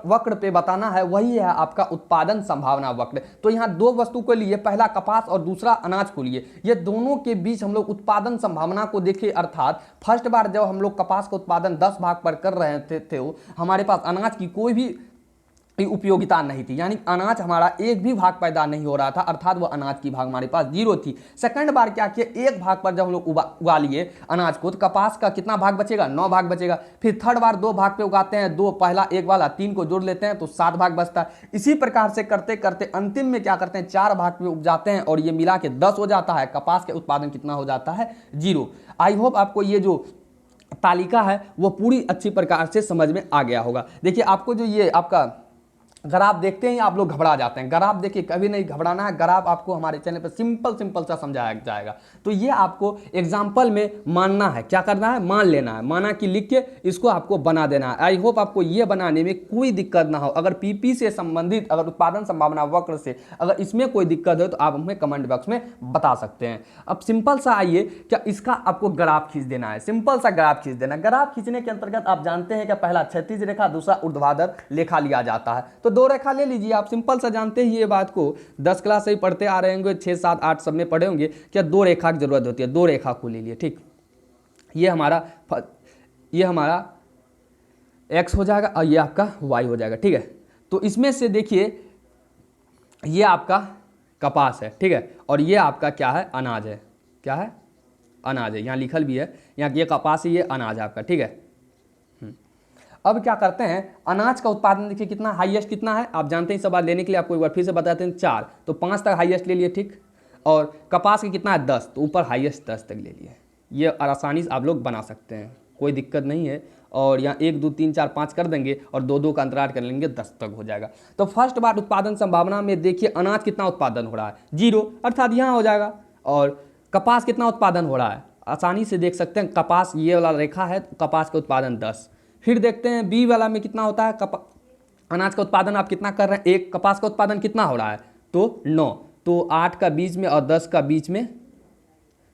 वक्र पे बताना है, वही है आपका उत्पादन संभावना वक्र। तो यहाँ 2 वस्तु को लिए, पहला कपास और दूसरा अनाज को लिए, ये दोनों के बीच हम लोग उत्पादन संभावना को देखें। अर्थात फर्स्ट बार जब हम लोग कपास का उत्पादन 10 भाग पर कर रहे थे हमारे पास अनाज की कोई भी उपयोगिता नहीं थी, यानी अनाज हमारा एक भी भाग पैदा नहीं हो रहा था, अर्थात वो अनाज की भाग हमारे पास 0 थी। सेकंड बार क्या किया, 1 भाग पर जब हम लोग उगा लिए अनाज को, तो कपास का कितना भाग बचेगा, 9 भाग बचेगा। फिर थर्ड बार 2 भाग पे उगाते हैं, 2 पहला 1 वाला 3 को जोड़ लेते हैं तो 7 भाग बचता है। इसी प्रकार से करते करते अंतिम में क्या करते हैं, 4 भाग पे उपजाते हैं और ये मिला के 10 हो जाता है। कपास के उत्पादन कितना हो जाता है, 0। आई होप आपको ये जो तालिका है वो पूरी अच्छी प्रकार से समझ में आ गया होगा। देखिए आपको जो ये आपका ग्राफ देखते ही आप लोग घबरा जाते हैं, ग्राफ देखिए कभी नहीं घबराना है। ग्राफ आपको हमारे चैनल पर सिंपल सा समझाया जाएगा। तो ये आपको एग्जाम्पल में मानना है, क्या करना है, मान लेना है, माना कि लिख के इसको आपको बना देना है। आई होप आपको ये बनाने में कोई दिक्कत ना हो। अगर पीपी से संबंधित, अगर उत्पादन संभावना वक्र से अगर इसमें कोई दिक्कत हो तो आप हमें कमेंट बॉक्स में बता सकते हैं। अब सिंपल सा आइए, क्या इसका आपको ग्राफ खींच देना है, सिंपल सा ग्राफ खींच देना। ग्राफ खींचने के अंतर्गत आप जानते हैं कि पहला क्षैतिज रेखा, दूसरा ऊर्ध्वाधर रेखा लिया जाता है। तो 2 रेखा ले लीजिए आप, सिंपल सा जानते ही ये बात को 10 क्लास से ही पढ़ते आ रहे होंगे, 6 7 8 सब में पढ़े होंगे क्या 2 रेखा की जरूरत होती है। 2 रेखा को ले लिए, ठीक, ये हमारा x हो जाएगा और ये आपका y हो जाएगा, ठीक है। तो इसमें से देखिए ये आपका कपास है, ठीक है, और ये आपका क्या है, अनाज है, क्या है, अनाज है, यहाँ लिखल भी है, यहाँ ये कपास है, ये अनाज है आपका, ठीक है। अब क्या करते हैं, अनाज का उत्पादन देखिए कितना हाईएस्ट कितना है, आप जानते हैं सवाल लेने के लिए आपको एक बार फिर से बताते हैं 4, तो 5 तक हाईएस्ट ले लिए, ठीक। और कपास की कितना है 10, तो ऊपर हाईएस्ट 10 तक ले लिए। ये आसानी से आप लोग बना सकते हैं, कोई दिक्कत नहीं है। और यहाँ 1 2 3 4 5 कर देंगे और 2 2 का अंतराल कर लेंगे, 10 तक हो जाएगा। तो फर्स्ट बार उत्पादन संभावना में देखिए अनाज कितना उत्पादन हो रहा है, 0, अर्थात यहाँ हो जाएगा। और कपास कितना उत्पादन हो रहा है, आसानी से देख सकते हैं, कपास ये वाला रेखा है, कपास का उत्पादन 10। फिर देखते हैं बी वाला में कितना होता है, अनाज का उत्पादन आप कितना कर रहे हैं, 1, कपास का उत्पादन कितना हो रहा है, तो 9, तो 8 का बीच में और 10 का बीच में,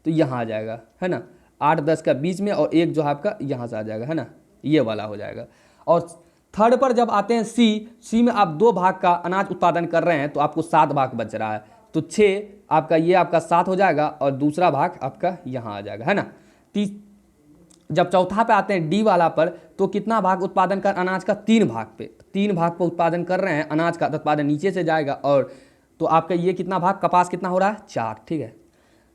तो यहाँ आ जाएगा, है ना, 8 10 का बीच में और 1 जो है आपका यहाँ से आ जाएगा, है ना, ये वाला हो जाएगा। और थर्ड पर जब आते हैं सी में आप 2 भाग का अनाज उत्पादन कर रहे हैं तो आपको 7 भाग बच रहा है, तो 6 आपका ये आपका 7 हो जाएगा और दूसरा भाग आपका यहाँ आ जाएगा, है ना। जब चौथा पे आते हैं डी वाला पर, तो कितना भाग उत्पादन कर अनाज का, 3 भाग पे, 3 भाग पर उत्पादन कर रहे हैं अनाज का, उत्पादन नीचे से जाएगा। और तो आपका ये कितना भाग, कपास कितना हो रहा है, 4, ठीक है।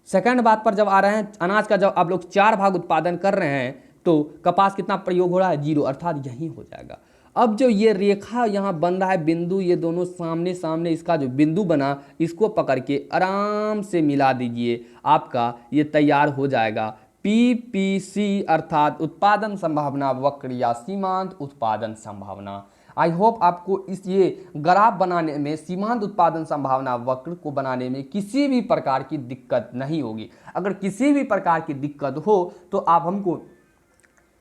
सेकंड बात पर जब आ रहे हैं, अनाज का जब आप लोग 4 भाग उत्पादन कर रहे हैं तो कपास कितना प्रयोग हो रहा है, 0, अर्थात यही हो जाएगा। अब जो ये रेखा यहाँ बन रहा है बिंदु, ये दोनों सामने सामने, इसका जो बिंदु बना इसको पकड़ के आराम से मिला दीजिए, आपका ये तैयार हो जाएगा पीपीसी, अर्थात उत्पादन संभावना वक्र या सीमांत उत्पादन संभावना। आई होप आपको इस ये ग्राफ बनाने में, सीमांत उत्पादन संभावना वक्र को बनाने में किसी भी प्रकार की दिक्कत नहीं होगी। अगर किसी भी प्रकार की दिक्कत हो तो आप हमको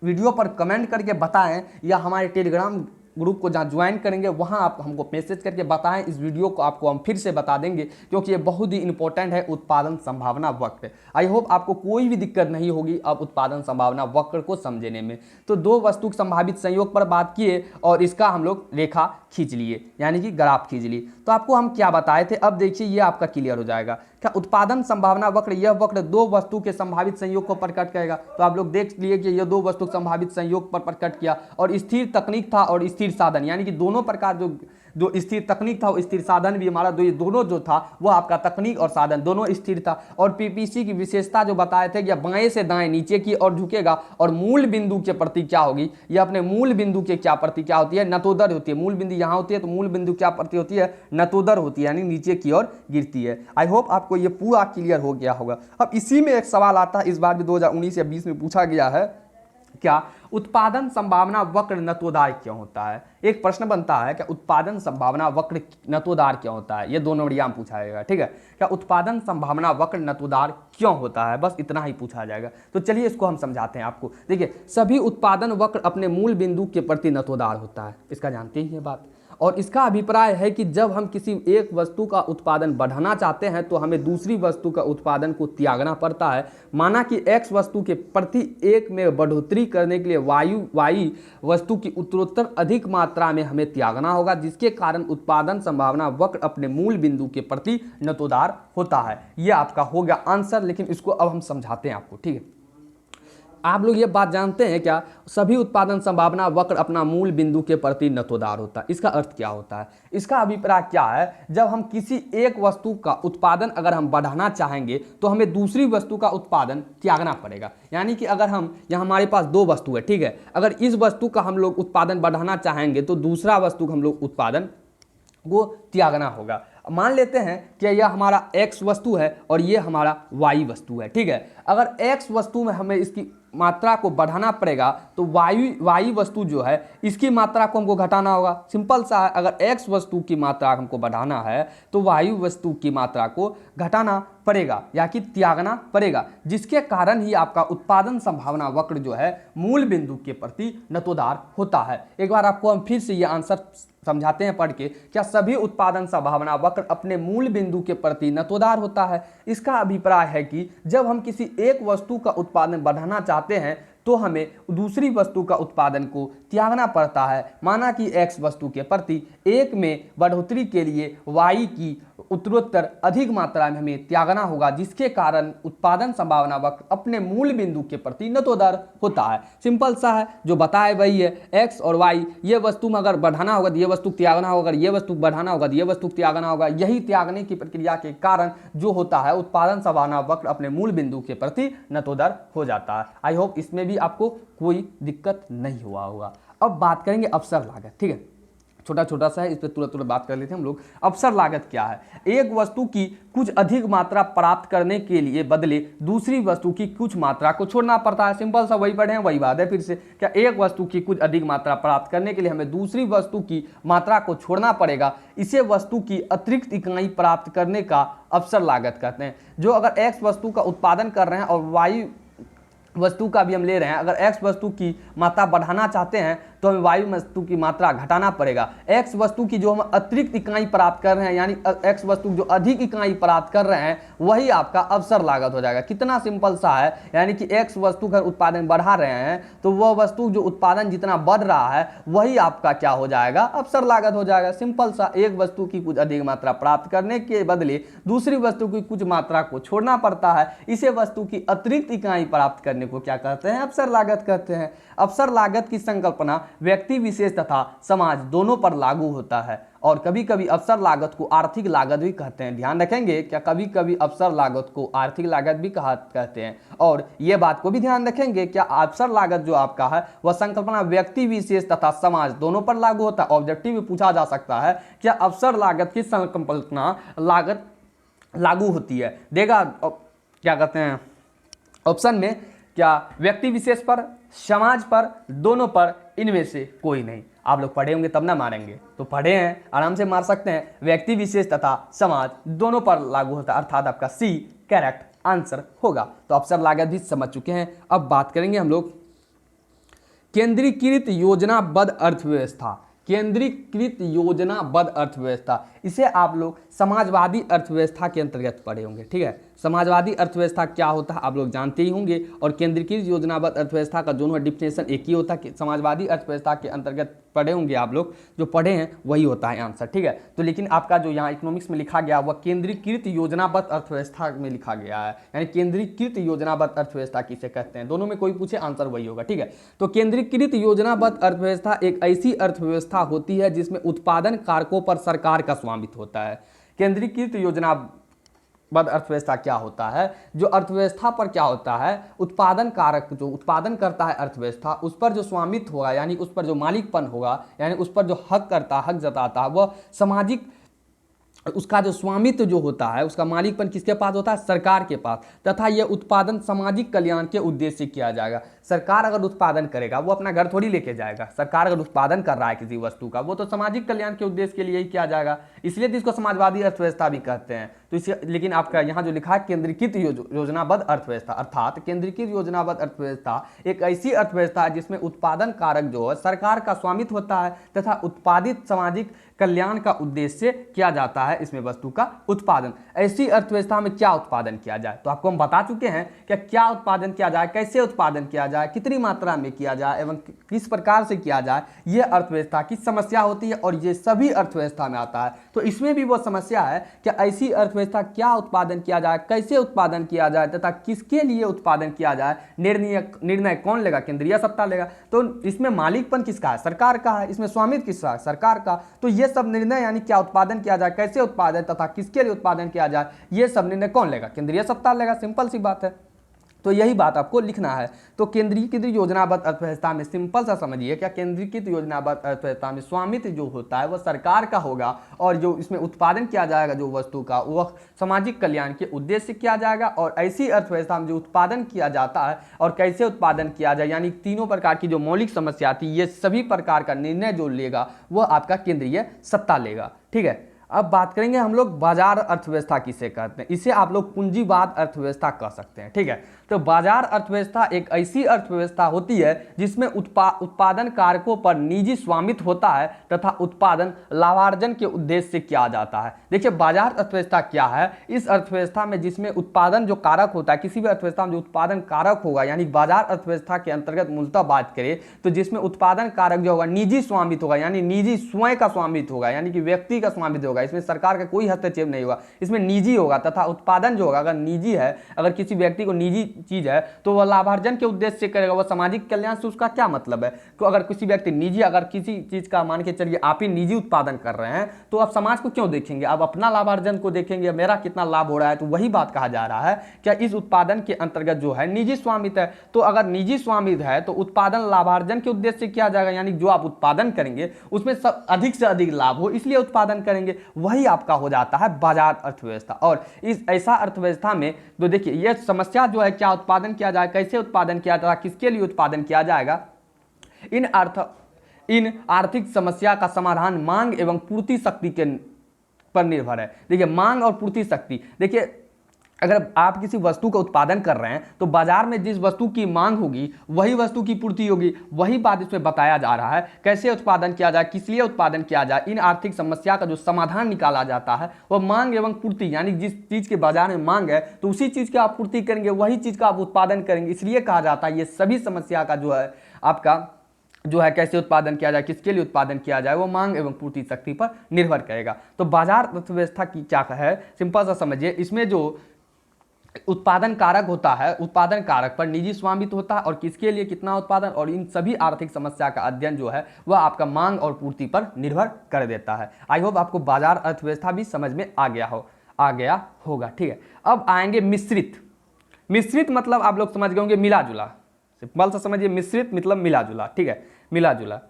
वीडियो पर कमेंट करके बताएं या हमारे टेलीग्राम ग्रुप को जहाँ ज्वाइन करेंगे वहाँ आप हमको मैसेज करके बताएं। इस वीडियो को आपको हम फिर से बता देंगे क्योंकि ये बहुत ही इंपॉर्टेंट है, उत्पादन संभावना वक्र। आई होप आपको कोई भी दिक्कत नहीं होगी अब उत्पादन संभावना वक्र को समझने में। तो दो वस्तु के संभावित संयोग पर बात किए और इसका हम लोग रेखा खींच लिए, यानी कि ग्राफ खींच लिए। तो आपको हम क्या बताए थे, अब देखिए ये आपका क्लियर हो जाएगा। क्या उत्पादन संभावना वक्र, यह वक्र दो वस्तु के संभावित संयोग को प्रकट करेगा। तो आप लोग देख लिए कि यह दो वस्तु संभावित संयोग पर प्रकट किया और स्थिर तकनीक था और स्थिर साधन, यानी कि दोनों प्रकार जो स्थिर तकनीक था वो स्थिर साधन भी हमारा ये दोनों जो था वो आपका तकनीक और साधन दोनों स्थिर था। और पीपीसी की विशेषता जो बताए थे कि बाएं से दाएं नीचे की ओर झुकेगा और मूल बिंदु के प्रति क्या होगी, ये अपने मूल बिंदु के क्या प्रति क्या होती है, नतोदर होती है। मूल बिंदु यहाँ होती है तो मूल बिंदु क्या प्रति होती है, नतोदर होती है, यानी नीचे की ओर गिरती है। आई होप आपको ये पूरा क्लियर हो गया होगा। अब इसी में एक सवाल आता है, इस बार भी 2019 या 20 में पूछा गया है, क्या उत्पादन संभावना वक्र नतोदार क्यों होता है। एक प्रश्न बनता है क्या उत्पादन संभावना वक्र नतोदार क्यों होता है, ये 2 नंबरिया में पूछा जाएगा। ठीक है, क्या उत्पादन संभावना वक्र नतोदार क्यों होता है, बस इतना ही पूछा जाएगा। तो चलिए इसको हम समझाते हैं आपको। देखिए सभी उत्पादन वक्र अपने मूल बिंदु के प्रति नतोदार होता है, इसका जानते ही है बात। और इसका अभिप्राय है कि जब हम किसी एक वस्तु का उत्पादन बढ़ाना चाहते हैं तो हमें दूसरी वस्तु का उत्पादन को त्यागना पड़ता है। माना कि x वस्तु के प्रति 1 में बढ़ोतरी करने के लिए y वस्तु की उत्तरोत्तर अधिक मात्रा में हमें त्यागना होगा, जिसके कारण उत्पादन संभावना वक्र अपने मूल बिंदु के प्रति नतोदार होता है। यह आपका हो गया आंसर, लेकिन इसको अब हम समझाते हैं आपको। ठीक है, आप लोग ये बात जानते हैं क्या, सभी उत्पादन संभावना वक्र अपना मूल बिंदु के प्रति नतोदार होता है। इसका अर्थ क्या होता है, इसका अभिप्राय क्या है, जब हम किसी एक वस्तु का उत्पादन अगर हम बढ़ाना चाहेंगे तो हमें दूसरी वस्तु का उत्पादन त्यागना पड़ेगा। यानी कि अगर हम यहाँ हमारे पास 2 वस्तु है, ठीक है, अगर इस वस्तु का हम लोग उत्पादन बढ़ाना चाहेंगे तो दूसरा वस्तु का हम लोग उत्पादन वो त्यागना होगा। मान लेते हैं कि यह हमारा x वस्तु है और ये हमारा y वस्तु है। ठीक है, अगर x वस्तु में हमें इसकी मात्रा को बढ़ाना पड़ेगा तो y वस्तु जो है इसकी मात्रा को हमको घटाना होगा। सिंपल सा है, अगर x वस्तु की मात्रा हमको बढ़ाना है तो y वस्तु की मात्रा को घटाना पड़ेगा या कि त्यागना पड़ेगा, जिसके कारण ही आपका उत्पादन संभावना वक्र जो है मूल बिंदु के प्रति नतोदार होता है। एक बार आपको हम फिर से ये आंसर समझाते हैं पढ़ के। क्या सभी उत्पादन संभावना वक्र अपने मूल बिंदु के प्रति नतोदार होता है। इसका अभिप्राय है कि जब हम किसी एक वस्तु का उत्पादन बढ़ाना चाहते हैं तो हमें दूसरी वस्तु का उत्पादन को त्यागना पड़ता है। माना कि x वस्तु के प्रति 1 में बढ़ोतरी के लिए y की उत्तरोत्तर अधिक मात्रा में हमें त्यागना होगा, जिसके कारण उत्पादन संभावना वक्र अपने मूल बिंदु के प्रति नतोदर होता है। सिंपल सा है, जो बताए वही है। x और y ये वस्तु में अगर बढ़ाना होगा तो ये वस्तु त्यागना होगा, अगर ये वस्तु बढ़ाना होगा तो ये वस्तु त्यागना होगा। यही त्यागने की प्रक्रिया के कारण जो होता है उत्पादन संभावना वक्र अपने मूल बिंदु के प्रति नतोदर हो जाता है। आई होप इसमें भी आपको कोई दिक्कत नहीं हुआ होगा। अब बात करेंगे अवसर लागत। ठीक है, छोटा छोटा सा है, इस पर तुरंत बात कर लेते हैं हम लोग। अवसर लागत क्या है, एक वस्तु की कुछ अधिक मात्रा प्राप्त करने के लिए बदले दूसरी वस्तु की कुछ मात्रा को छोड़ना पड़ता है। सिंपल सा वही पढ़े हैं वही बात है फिर से। क्या एक वस्तु की कुछ अधिक मात्रा प्राप्त करने के लिए हमें दूसरी वस्तु की मात्रा को छोड़ना पड़ेगा, इसे वस्तु की अतिरिक्त इकाई प्राप्त करने का अवसर लागत कहते हैं। जो अगर x वस्तु का उत्पादन कर रहे हैं और y वस्तु का भी हम ले रहे हैं, अगर x वस्तु की मात्रा बढ़ाना चाहते हैं तो हमें y वस्तु की मात्रा घटाना पड़ेगा। x वस्तु की जो हम अतिरिक्त इकाई प्राप्त कर रहे हैं, यानी x वस्तु जो अधिक इकाई प्राप्त कर रहे हैं, वही आपका अवसर लागत हो जाएगा। कितना सिंपल सा है, यानी कि x वस्तु का उत्पादन बढ़ा रहे हैं तो वह वस्तु जो उत्पादन जितना बढ़ रहा है वही आपका क्या हो जाएगा, अवसर लागत हो जाएगा। सिंपल सा, एक वस्तु की कुछ अधिक मात्रा प्राप्त करने के बदले दूसरी वस्तु की कुछ मात्रा को छोड़ना पड़ता है, इसे वस्तु की अतिरिक्त इकाई प्राप्त करने को क्या कहते हैं, अवसर लागत कहते हैं। अवसर लागत की संकल्पना व्यक्ति विशेष तथा समाज दोनों पर लागू होता है और कभी कभी अवसर लागत को आर्थिक लागत भी कहते हैं। ध्यान रखेंगे, क्या कभी कभी अवसर लागत को आर्थिक लागत भी कहते हैं। और यह बात को भी ध्यान रखेंगे, क्या अवसर लागत जो आपका है वह संकल्पना व्यक्ति विशेष तथा समाज दोनों पर लागू होता है। ऑब्जेक्टिव में पूछा जा सकता है क्या अवसर लागत की संकल्पना लागत लागू होती है, देगा क्या कहते हैं ऑप्शन में, क्या व्यक्ति विशेष पर, समाज पर, दोनों पर, इनमें से कोई नहीं। आप लोग पढ़े होंगे तब ना मारेंगे, तो पढ़े हैं आराम से मार सकते हैं। व्यक्ति विशेष तथा समाज दोनों पर लागू होता है, अर्थात आपका सी करेक्ट आंसर होगा। तो अवसर लागत भी समझ चुके हैं। अब बात करेंगे हम लोग केंद्रीकृत योजनाबद्ध अर्थव्यवस्था। केंद्रीकृत योजनाबद्ध अर्थव्यवस्था, इसे आप लोग समाजवादी अर्थव्यवस्था के अंतर्गत पढ़े होंगे। ठीक है, समाजवादी अर्थव्यवस्था क्या होता है आप लोग जानते ही होंगे, और केंद्रीकृत योजनाबद्ध अर्थव्यवस्था का दोनों डिफिनेशन एक ही होता है कि समाजवादी अर्थव्यवस्था के अंतर्गत पढ़े होंगे आप लोग, जो पढ़े हैं वही होता है आंसर। ठीक है, तो लेकिन आपका जो यहाँ इकोनॉमिक्स में लिखा गया वह केंद्रीकृत योजनाबद्ध अर्थव्यवस्था में लिखा गया है, यानी केंद्रीकृत योजनाबद्ध अर्थव्यवस्था किसे कहते हैं, दोनों में कोई पूछे आंसर वही होगा। ठीक है, तो केंद्रीकृत योजनाबद्ध अर्थव्यवस्था एक ऐसी अर्थव्यवस्था होती है जिसमें उत्पादन कारकों पर सरकार का स्वामित्व होता है। केंद्रीकृत योजनाबद्ध अर्थव्यवस्था क्या होता है, जो अर्थव्यवस्था पर क्या होता है, उत्पादन कारक जो उत्पादन करता है अर्थव्यवस्था, उस पर जो स्वामित्व होगा यानी उस पर जो मालिकपन होगा, यानी उस पर जो हक करता हक जताता है, वह सामाजिक, उसका जो स्वामित्व जो होता है, उसका मालिकपन किसके पास होता है, सरकार के पास, तथा यह उत्पादन सामाजिक कल्याण के उद्देश्य से किया जाएगा। सरकार अगर उत्पादन करेगा वो अपना घर थोड़ी लेके जाएगा, सरकार अगर उत्पादन कर रहा है किसी वस्तु का वो तो सामाजिक कल्याण के उद्देश्य के लिए ही किया जाएगा, इसलिए तो इसको समाजवादी अर्थव्यवस्था भी कहते हैं। तो इसे, लेकिन आपका यहाँ जो लिखा है केंद्रीकृत योजनाबद्ध अर्थव्यवस्था, अर्थात केंद्रीकृत योजनाबद्ध अर्थव्यवस्था एक ऐसी अर्थव्यवस्था है जिसमें उत्पादन कारक जो है सरकार का स्वामित्व होता है तथा उत्पादित सामाजिक कल्याण का उद्देश्य से किया जाता है इसमें वस्तु का उत्पादन। ऐसी अर्थव्यवस्था में क्या उत्पादन किया जाए, तो आपको हम बता चुके हैं कि क्या उत्पादन किया जाए, कैसे उत्पादन किया जाए, कितनी मात्रा में किया जाए एवं किस प्रकार से किया जाए, ये अर्थव्यवस्था की समस्या होती है और ये सभी अर्थव्यवस्था में आता है। तो इसमें भी वो समस्या है कि ऐसी अर्थव्यवस्था क्या उत्पादन किया जाए, कैसे उत्पादन किया जाए तथा किसके लिए उत्पादन किया जाए, निर्णय कौन लेगा, केंद्रीय सत्ता लेगा। तो इसमें मालिकपन किसका है, सरकार का है, इसमें स्वामित्व किसका है, सरकार का। तो ये सब निर्णय यानी क्या उत्पादन किया जाए, कैसे उत्पादन तथा किसके लिए उत्पादन किया जाए, ये सब निर्णय कौन लेगा, केंद्रीय सत्ता लेगा, सिंपल सी बात है। तो यही बात आपको लिखना है। तो केंद्रीकृत योजनाबद्ध अर्थव्यवस्था में सिंपल सा समझिए, क्या केंद्रीकृत योजनाबद्ध अर्थव्यवस्था में स्वामित्व जो होता है वह सरकार का होगा और जो इसमें उत्पादन किया जाएगा जो वस्तु का वह सामाजिक कल्याण के उद्देश्य से किया जाएगा। और ऐसी अर्थव्यवस्था में जो उत्पादन किया जाता है और कैसे उत्पादन किया जाए, यानी तीनों प्रकार की जो मौलिक समस्या थी, ये सभी प्रकार का निर्णय जो लेगा वह आपका केंद्रीय सत्ता लेगा। ठीक है, अब बात करेंगे हम लोग बाजार अर्थव्यवस्था किसे कहते हैं, इसे आप लोग पूंजीवाद अर्थव्यवस्था कह सकते हैं। ठीक है, तो बाजार अर्थव्यवस्था एक ऐसी अर्थव्यवस्था होती है जिसमें उत्पादन कारकों पर निजी स्वामित्व होता है तथा उत्पादन लाभार्जन के उद्देश्य से किया जाता है। देखिए बाजार अर्थव्यवस्था क्या है, इस अर्थव्यवस्था में जिसमें उत्पादन जो कारक होता है, किसी भी अर्थव्यवस्था में जो उत्पादन कारक होगा, यानी बाजार अर्थव्यवस्था के अंतर्गत मूलतः बात करें तो जिसमें उत्पादन कारक जो होगा निजी स्वामित्व होगा, यानी निजी स्वयं का स्वामित्व होगा, यानी कि व्यक्ति का स्वामित्व होगा, इसमें सरकार का कोई हस्तक्षेप नहीं होगा, इसमें निजी होगा तथा उत्पादन जो होगा अगर निजी है, अगर किसी व्यक्ति को निजी चीज है तो वह लाभार्जन के उद्देश्य से करेगा, वह सामाजिक कल्याण से उसका क्या मतलब है। तो अगर किसी व्यक्ति निजी, अगर किसी चीज का मान के चलिए आप ही निजी उत्पादन कर रहे हैं तो आप समाज को क्यों देखेंगे, आप अपना लाभार्जन को देखेंगे, मेरा कितना लाभ हो रहा है। तो वही बात कहा जा रहा है क्या इस उत्पादन के अंतर्गत जो है निजी स्वामित्व है, तो अगर निजी स्वामित्व है तो उत्पादन लाभार्जन के उद्देश्य से किया जाएगा, यानी जो आप उत्पादन करेंगे उसमें सब अधिक से अधिक लाभ हो इसलिए उत्पादन करेंगे, वही आपका हो जाता है बाजार अर्थव्यवस्था। और इस ऐसा अर्थव्यवस्था में तो देखिए यह समस्या जो है क्या उत्पादन किया जाए, कैसे उत्पादन किया जाए, किसके लिए उत्पादन किया जाएगा, इन आर्थिक समस्या का समाधान मांग एवं पूर्ति शक्ति के पर निर्भर है। देखिए मांग और पूर्ति शक्ति, देखिए अगर आप किसी वस्तु का उत्पादन कर रहे हैं तो बाजार में जिस वस्तु की मांग होगी वही वस्तु की पूर्ति होगी, वही बात इसमें बताया जा रहा है। कैसे उत्पादन किया जाए, किस लिए उत्पादन किया जाए, इन आर्थिक समस्या का जो समाधान निकाला जाता है वह मांग एवं पूर्ति, यानी जिस चीज के बाजार में मांग है तो उसी चीज की आप पूर्ति करेंगे, वही चीज का आप उत्पादन करेंगे, इसलिए कहा जाता है ये सभी समस्या का जो है आपका जो है कैसे उत्पादन किया जाए, किसके लिए उत्पादन किया जाए, वो मांग एवं पूर्ति शक्ति पर निर्भर करेगा। तो बाजार अर्थव्यवस्था की क्या है, सिंपल सा समझिए, इसमें जो उत्पादन कारक होता है, उत्पादन कारक पर निजी स्वामित्व होता है और किसके लिए कितना उत्पादन, और इन सभी आर्थिक समस्या का अध्ययन जो है वह आपका मांग और पूर्ति पर निर्भर कर देता है। आई होप आपको बाजार अर्थव्यवस्था भी समझ में आ गया होगा। ठीक है, अब आएंगे मिश्रित। मिश्रित मतलब आप लोग समझ गए होंगे मिला जुला, सिंपल सा समझिए, मिश्रित मतलब मिला जुला। ठीक है, मिला जुला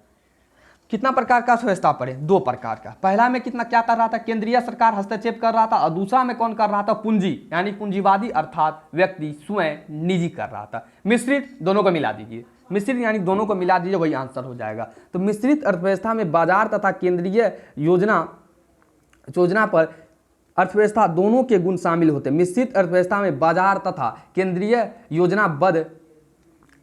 कितना प्रकार का अर्थव्यवस्था पड़े, दो प्रकार का। पहला में कितना क्या कर रहा था, केंद्रीय सरकार हस्तक्षेप कर रहा था, और दूसरा में कौन कर रहा था, पूंजी यानी पूंजीवादी अर्थात व्यक्ति स्वयं निजी कर रहा था। मिश्रित दोनों को मिला दीजिए, मिश्रित यानी दोनों को मिला दीजिए, वही आंसर हो जाएगा। तो मिश्रित अर्थव्यवस्था में बाजार तथा केंद्रीय योजना पर अर्थव्यवस्था दोनों के गुण शामिल होते हैं। मिश्रित अर्थव्यवस्था में बाजार तथा केंद्रीय योजनाबद्ध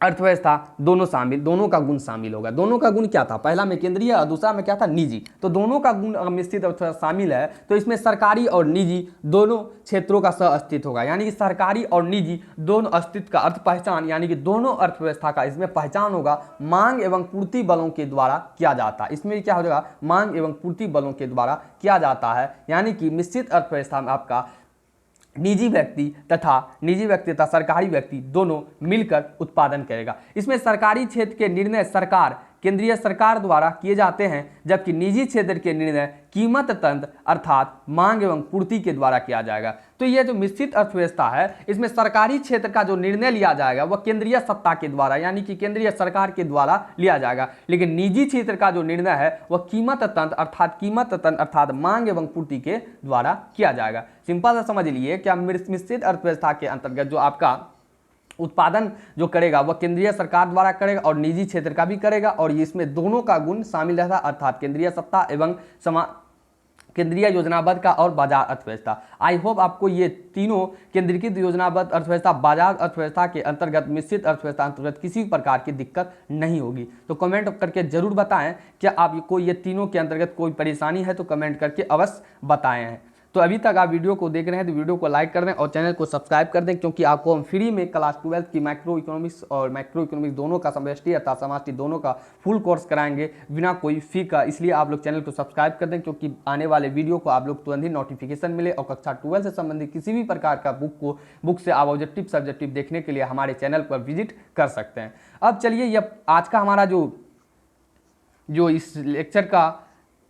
अर्थव्यवस्था दोनों शामिल, दोनों का गुण शामिल होगा। दोनों का गुण क्या था, पहला में केंद्रीय और दूसरा में क्या था, निजी। तो दोनों का गुण अगर मिश्रित अर्थव्यवस्था शामिल है तो इसमें सरकारी और निजी दोनों क्षेत्रों का सह अस्तित्व होगा, यानी कि सरकारी और निजी दोनों अस्तित्व का अर्थ पहचान, यानी कि दोनों अर्थव्यवस्था का इसमें पहचान होगा मांग एवं पूर्ति बलों के द्वारा किया जाता है। इसमें क्या हो जाएगा, मांग एवं पूर्ति बलों के द्वारा किया जाता है, यानी कि मिश्रित अर्थव्यवस्था में आपका निजी व्यक्ति तथा सरकारी व्यक्ति दोनों मिलकर उत्पादन करेगा। इसमें सरकारी क्षेत्र के निर्णय सरकार, केंद्रीय सरकार द्वारा किए जाते हैं, जबकि निजी क्षेत्र के निर्णय कीमत तंत्र अर्थात मांग एवं पूर्ति के द्वारा किया जाएगा। तो यह जो मिश्रित अर्थव्यवस्था है, इसमें सरकारी क्षेत्र का जो निर्णय लिया जाएगा वह केंद्रीय सत्ता के द्वारा, यानी कि केंद्रीय सरकार के द्वारा लिया जाएगा, लेकिन निजी क्षेत्र का जो निर्णय है वह कीमत तंत्र अर्थात मांग एवं पूर्ति के द्वारा किया जाएगा। सिंपल सा समझ लिए क्या मिश्रित अर्थव्यवस्था के अंतर्गत जो आपका उत्पादन जो करेगा वह केंद्रीय सरकार द्वारा करेगा और निजी क्षेत्र का भी करेगा, और इसमें दोनों का गुण शामिल रहता है, अर्थात केंद्रीय सत्ता एवं केंद्रीय योजनाबद्ध का और बाजार अर्थव्यवस्था। आई होप आपको ये तीनों केंद्रीकृत योजनाबद्ध अर्थव्यवस्था, बाजार अर्थव्यवस्था के अंतर्गत, मिश्रित अर्थव्यवस्था अंतर्गत किसी प्रकार की दिक्कत नहीं होगी। तो कमेंट करके जरूर बताएं क्या आपको ये तीनों के अंतर्गत कोई परेशानी है, तो कमेंट करके अवश्य बताएं हैं। तो अभी तक आप वीडियो को देख रहे हैं तो वीडियो को लाइक कर दें और चैनल को सब्सक्राइब कर दें, क्योंकि आपको हम फ्री में क्लास 12 की माइक्रो इकोनॉमिक्स और मैक्रो इकोनॉमिक्स दोनों का, समष्टि अर्थात समष्टि दोनों का फुल कोर्स कराएंगे बिना कोई फी का। इसलिए आप लोग चैनल को सब्सक्राइब कर दें, क्योंकि आने वाले वीडियो को आप लोग तुरंत ही नोटिफिकेशन मिले, और कक्षा 12 से संबंधित किसी भी प्रकार का बुक से आप ऑब्जेक्टिव सब्जेक्टिव देखने के लिए हमारे चैनल पर विजिट कर सकते हैं। अब चलिए, यह आज का हमारा जो इस लेक्चर का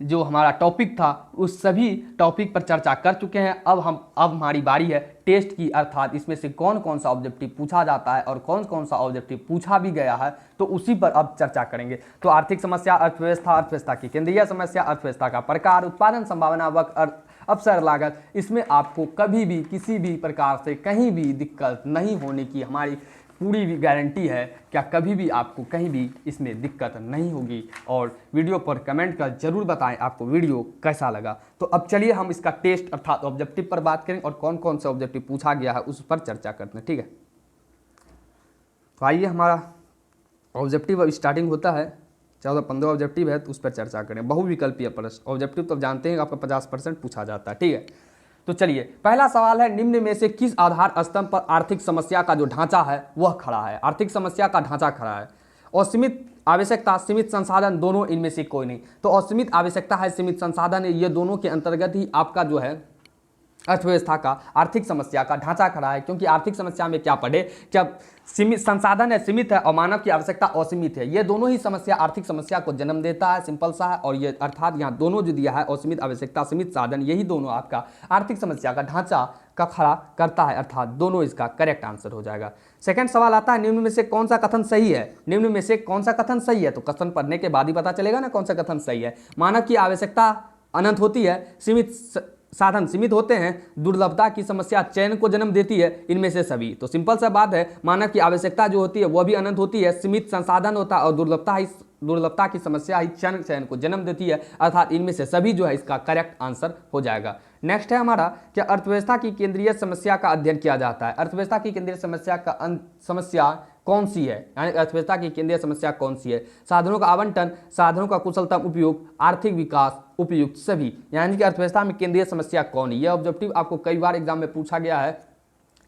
जो हमारा टॉपिक था उस सभी टॉपिक पर चर्चा कर चुके हैं। अब हमारी बारी है टेस्ट की, अर्थात इसमें से कौन कौन सा ऑब्जेक्टिव पूछा जाता है और कौन कौन सा ऑब्जेक्टिव पूछा भी गया है, तो उसी पर अब चर्चा करेंगे। तो आर्थिक समस्या, अर्थव्यवस्था की केंद्रीय समस्या, अर्थव्यवस्था का प्रकार, उत्पादन संभावना, वक्त, अवसर, लागत, इसमें आपको कभी भी किसी भी प्रकार से कहीं भी दिक्कत नहीं होने की हमारी पूरी भी गारंटी है। क्या कभी भी आपको कहीं भी इसमें दिक्कत नहीं होगी। और वीडियो पर कमेंट कर जरूर बताएं आपको वीडियो कैसा लगा। तो अब चलिए हम इसका टेस्ट अर्थात ऑब्जेक्टिव पर बात करें और कौन कौन से ऑब्जेक्टिव पूछा गया है उस पर चर्चा करते हैं, ठीक है। तो आइए, हमारा ऑब्जेक्टिव अब स्टार्टिंग होता है, 14-15 ऑब्जेक्टिव है, तो उस पर चर्चा करें। बहुविकल्पीय प्रश्न ऑब्जेक्टिव तो जानते हैं आपका 50% पूछा जाता है, ठीक है। तो चलिए, पहला सवाल है, निम्न में से किस आधार स्तंभ पर आर्थिक समस्या का जो ढांचा है वह खड़ा है। आर्थिक समस्या का ढांचा खड़ा है। असीमित आवश्यकता, सीमित संसाधन, दोनों इनमें से कोई नहीं। तो असीमित आवश्यकता है, सीमित संसाधन है, ये दोनों के अंतर्गत ही आपका जो है अर्थव्यवस्था का, आर्थिक समस्या का ढांचा खड़ा है। क्योंकि आर्थिक समस्या में क्या पढ़े, जब सीमित संसाधन है, सीमित है, और मानव की आवश्यकता असीमित है, ये दोनों ही समस्या आर्थिक समस्या को जन्म देता है। सिंपल सा है। और ये अर्थात यहाँ दोनों जो दिया है, असीमित आवश्यकता, सीमित साधन, यही दोनों आपका आर्थिक समस्या का ढांचा का खड़ा करता है, अर्थात दोनों इसका करेक्ट आंसर हो जाएगा। सेकंड सवाल आता है, निम्न में से कौन सा कथन सही है। निम्न में से कौन सा कथन सही है, तो कथन पढ़ने के बाद ही पता चलेगा ना कौन सा कथन सही है। मानव की आवश्यकता अनंत होती है, सीमित साधन सीमित होते हैं, दुर्लभता की समस्या चयन को जन्म देती है, इनमें से सभी। तो सिंपल सा बात है, मानव की आवश्यकता जो होती है वह भी अनंत होती है, सीमित संसाधन होता है, और दुर्लभता की समस्या ही चयन को जन्म देती है, अर्थात इनमें से सभी जो है इसका करेक्ट आंसर हो जाएगा। नेक्स्ट है हमारा, क्या अर्थव्यवस्था की केंद्रीय समस्या का अध्ययन किया जाता है। अर्थव्यवस्था की केंद्रीय समस्या का समस्या कौन सी है, यानी अर्थव्यवस्था की केंद्रीय समस्या कौन सी है। साधनों का आवंटन, साधनों का कुशलतम उपयोग, आर्थिक विकास, उपयुक्त सभी, यानी कि अर्थव्यवस्था में केंद्रीय समस्या कौन है। यह ऑब्जेक्टिव आपको कई बार एग्जाम में पूछा गया है।